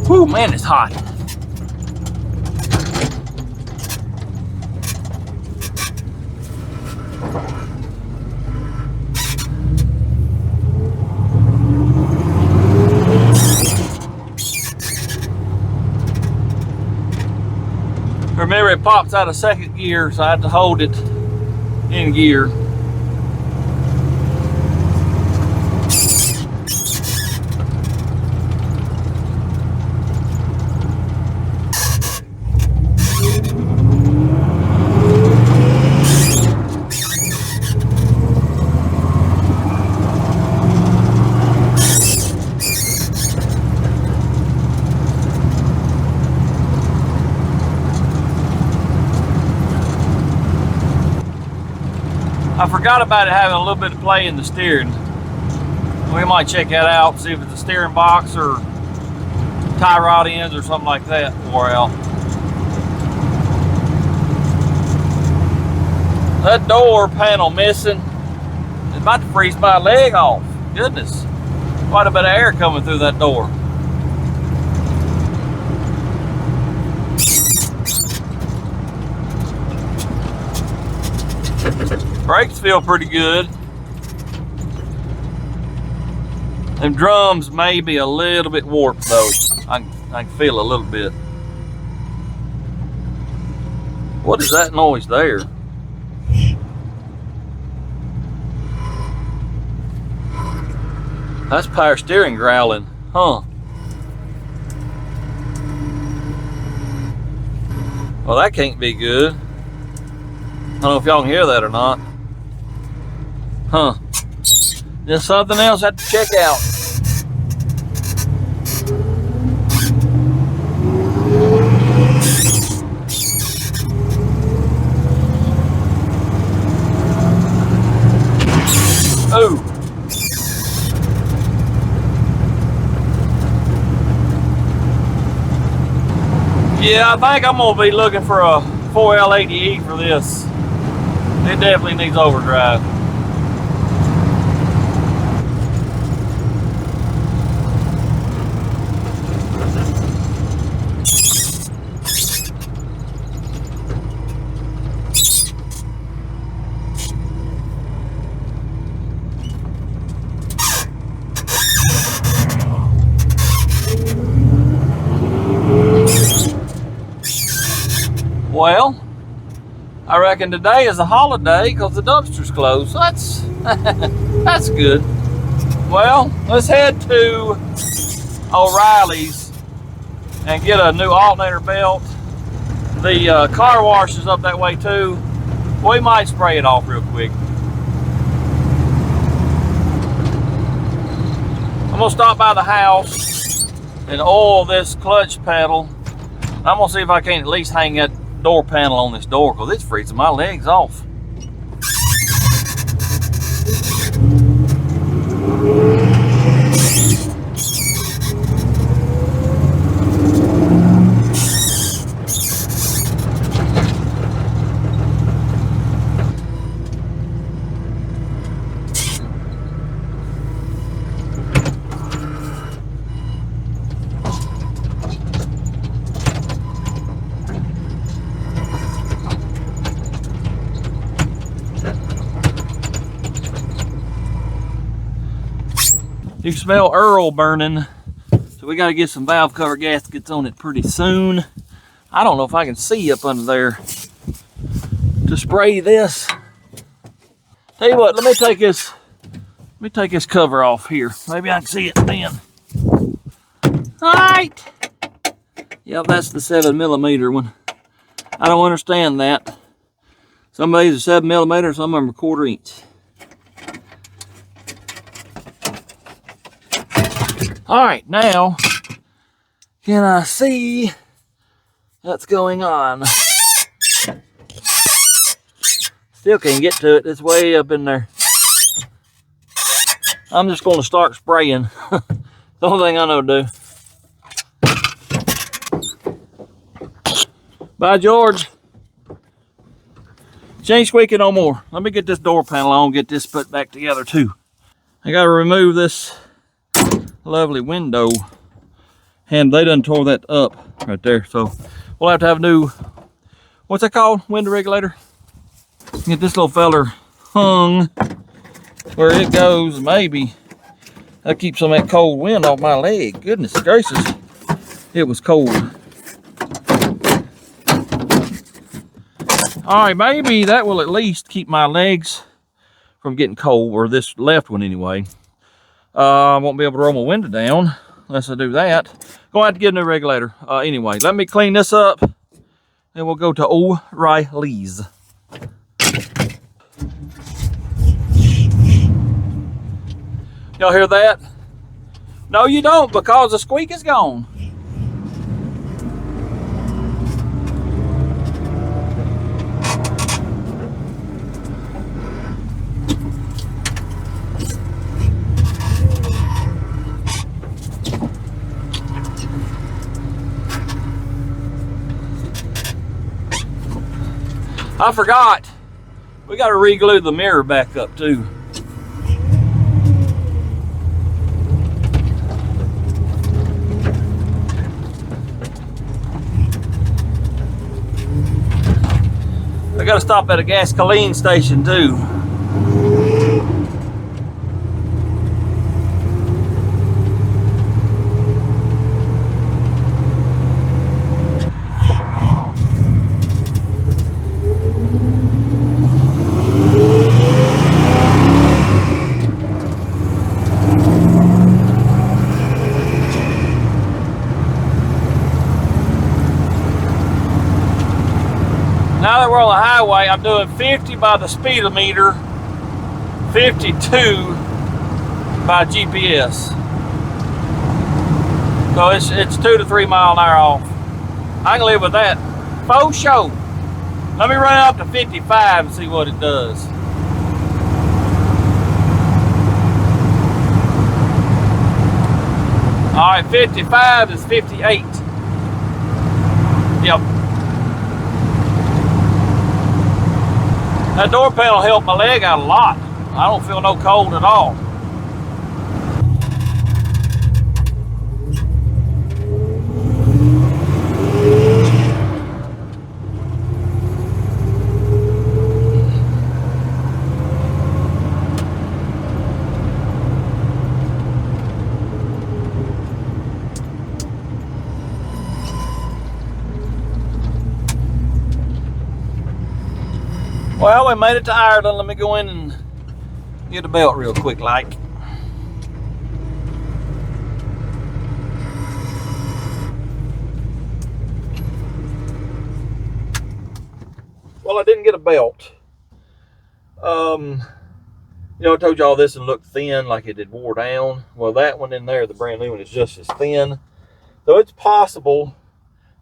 Speaker 1: Whew, man, it's hot. Remember, it pops out of second gear, so I have to hold it in gear. I forgot about it having a little bit of play in the steering. We might check that out, see if it's a steering box or tie rod ends or something like that wore out. That door panel missing. It's about to freeze my leg off. Goodness. Quite a bit of air coming through that door. Brakes feel pretty good. Them drums may be a little bit warped though. I can feel a little bit. What is that noise there? That's power steering growling, huh? Well, that can't be good. I don't know if y'all can hear that or not. Huh. Just something else I have to check out. Oh. Yeah, I think I'm gonna be looking for a 4L80E for this. It definitely needs overdrive. Well, I reckon today is a holiday because the dumpster's closed, so that's that's good. Well, let's head to O'Reilly's and get a new alternator belt. The car wash is up that way too. We might spray it off real quick. I'm gonna stop by the house and oil this clutch pedal. I'm gonna see if I can at least hang that door panel on this door because it's freezing my legs off. You can smell Earl burning, so we got to get some valve cover gaskets on it pretty soon. I don't know if I can see up under there to spray this. Tell you what, let me take this cover off here. Maybe I can see it then. All right. Yep, that's the 7mm one. I don't understand that. Some of these are 7mm, some of them are 1/4 inch. All right, now, can I see what's going on? Still can't get to it, it's way up in there. I'm just gonna start spraying. The only thing I know to do. Bye, George. She ain't squeaking no more. Let me get this door panel on, get this put back together too. I gotta remove this lovely window, and they done tore that up right there, so we'll have to have a new, what's that called, window regulator. Get this little feller hung where it goes. Maybe that keeps some of that cold wind off my leg. Goodness gracious, it was cold. All right, maybe that will at least keep my legs from getting cold, or this left one anyway. I won't be able to roll my window down unless I do that. Gonna have to get a new regulator. Anyway, let me clean this up and we'll go to O'Reilly's. Y'all hear that? No, you don't, because the squeak is gone. I forgot. We got to re-glue the mirror back up too. I got to stop at a gasoline station too. Now that we're on the highway, I'm doing 50 by the speedometer, 52 by GPS. So it's 2 to 3 mile an hour off. I can live with that. For sure. Let me run it up to 55 and see what it does. All right, 55 is 58. Yep. That door panel helped my leg out a lot. I don't feel no cold at all. Well, we made it to Ireland. Let me go in and get a belt real quick, like. Well, I didn't get a belt. You know, I told you all this and looked thin, like it had wore down. Well, that one in there, the brand new one, is just as thin. So it's possible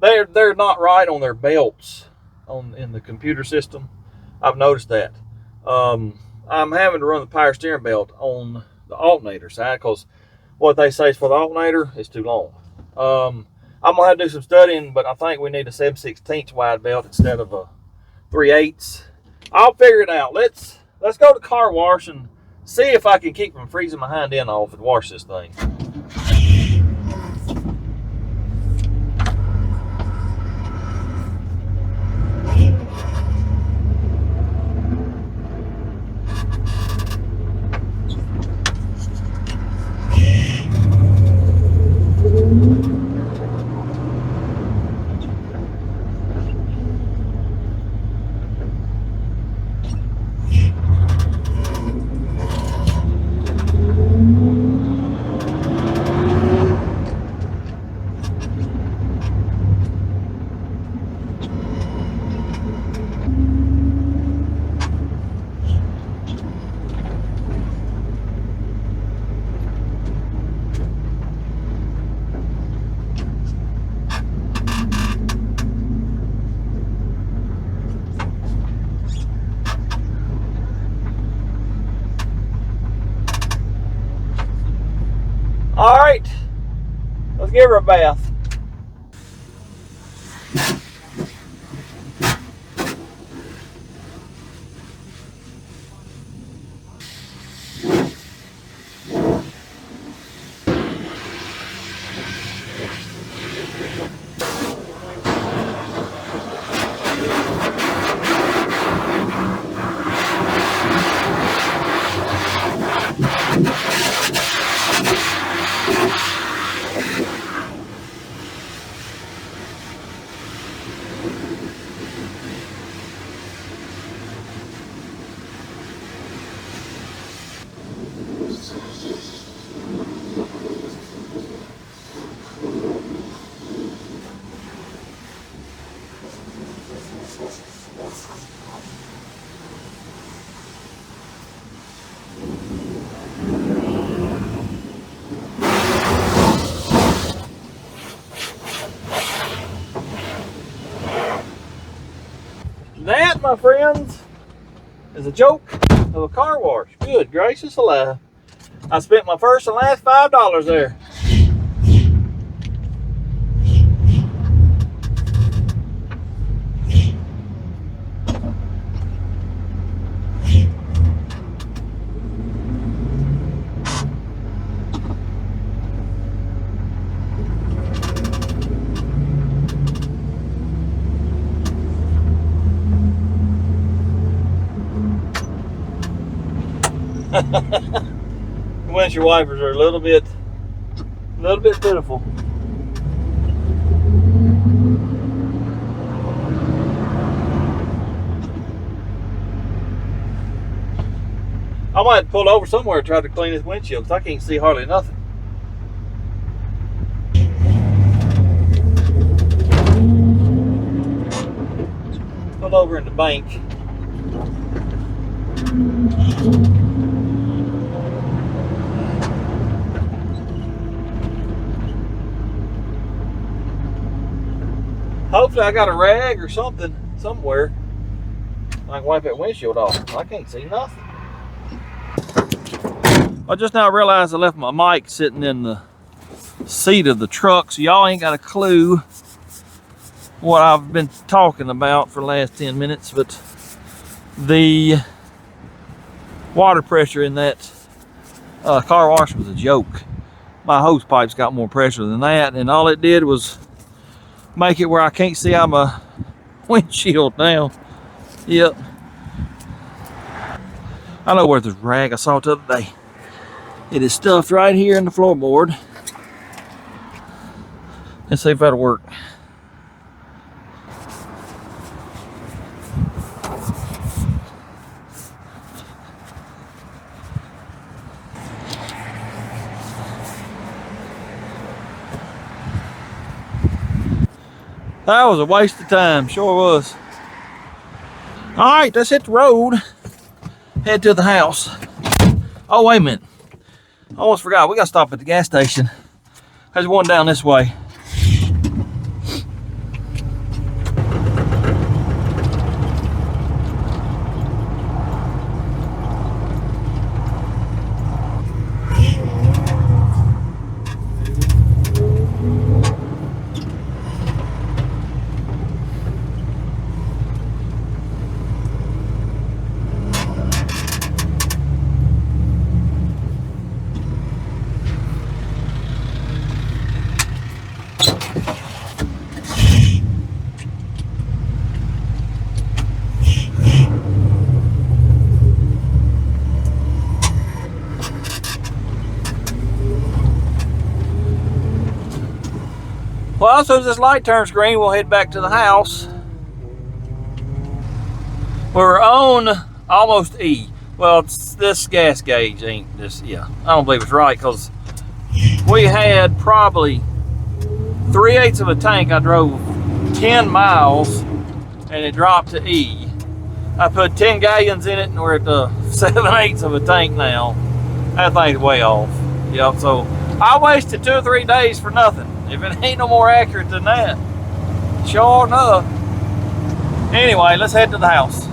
Speaker 1: they're not right on their belts in the computer system. I've noticed that. I'm having to run the power steering belt on the alternator side because what they say is for the alternator is too long. I'm gonna have to do some studying, but I think we need a 7/16 wide belt instead of a 3/8. I'll figure it out. Let's go to the car wash and see if I can keep from freezing my hind end off and wash this thing. All right, let's give her a bath. That, my friends, is a joke of a car wash. Good gracious alive. I spent my first and last $5 there. Windshield wipers are a little bit pitiful. I might pull over somewhere and try to clean this windshield because I can't see hardly nothing. Pull over in the bank. Hopefully I got a rag or something somewhere. I can wipe that windshield off. I can't see nothing. I just now realized I left my mic sitting in the seat of the truck, so y'all ain't got a clue what I've been talking about for the last 10 minutes, but the water pressure in that car wash was a joke. My hose pipe's got more pressure than that, and all it did was make it where I can't see out my windshield now. Yep. I know where this rag I saw it the other day. It is stuffed right here in the floorboard. Let's see if that'll work. That was a waste of time, sure was. All right, let's hit the road. Head to the house. Oh, wait a minute. I almost forgot, we gotta stop at the gas station. There's one down this way. Well, as soon as this light turns green, we'll head back to the house. We're on almost E. Well, it's this gas gauge ain't this, yeah. I don't believe it's right because we had probably 3/8 of a tank. I drove 10 miles and it dropped to E. I put 10 gallons in it and we're at the 7/8 of a tank now. That thing's way off. Yep, so I wasted 2 or 3 days for nothing. If it ain't no more accurate than that. Sure enough. Anyway, let's head to the house.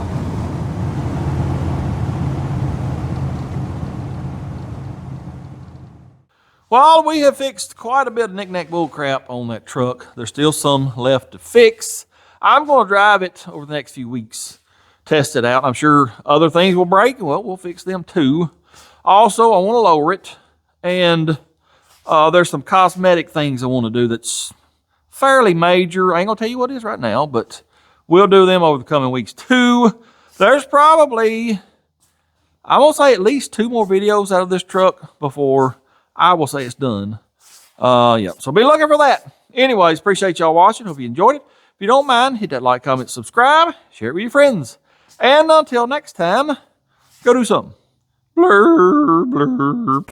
Speaker 1: Well, we have fixed quite a bit of knick-knack bull crap on that truck. There's still some left to fix. I'm going to drive it over the next few weeks, test it out. I'm sure other things will break. Well, we'll fix them too. Also, I want to lower it, and there's some cosmetic things I want to do that's fairly major. I ain't gonna tell you what it is right now, but we'll do them over the coming weeks too. There's probably, I will say, at least 2 more videos out of this truck before I will say it's done. Yeah, so be looking for that. Anyways, appreciate y'all watching. Hope you enjoyed it. If you don't mind, hit that like, comment, subscribe, share it with your friends. And until next time, go do something. Blur, blur.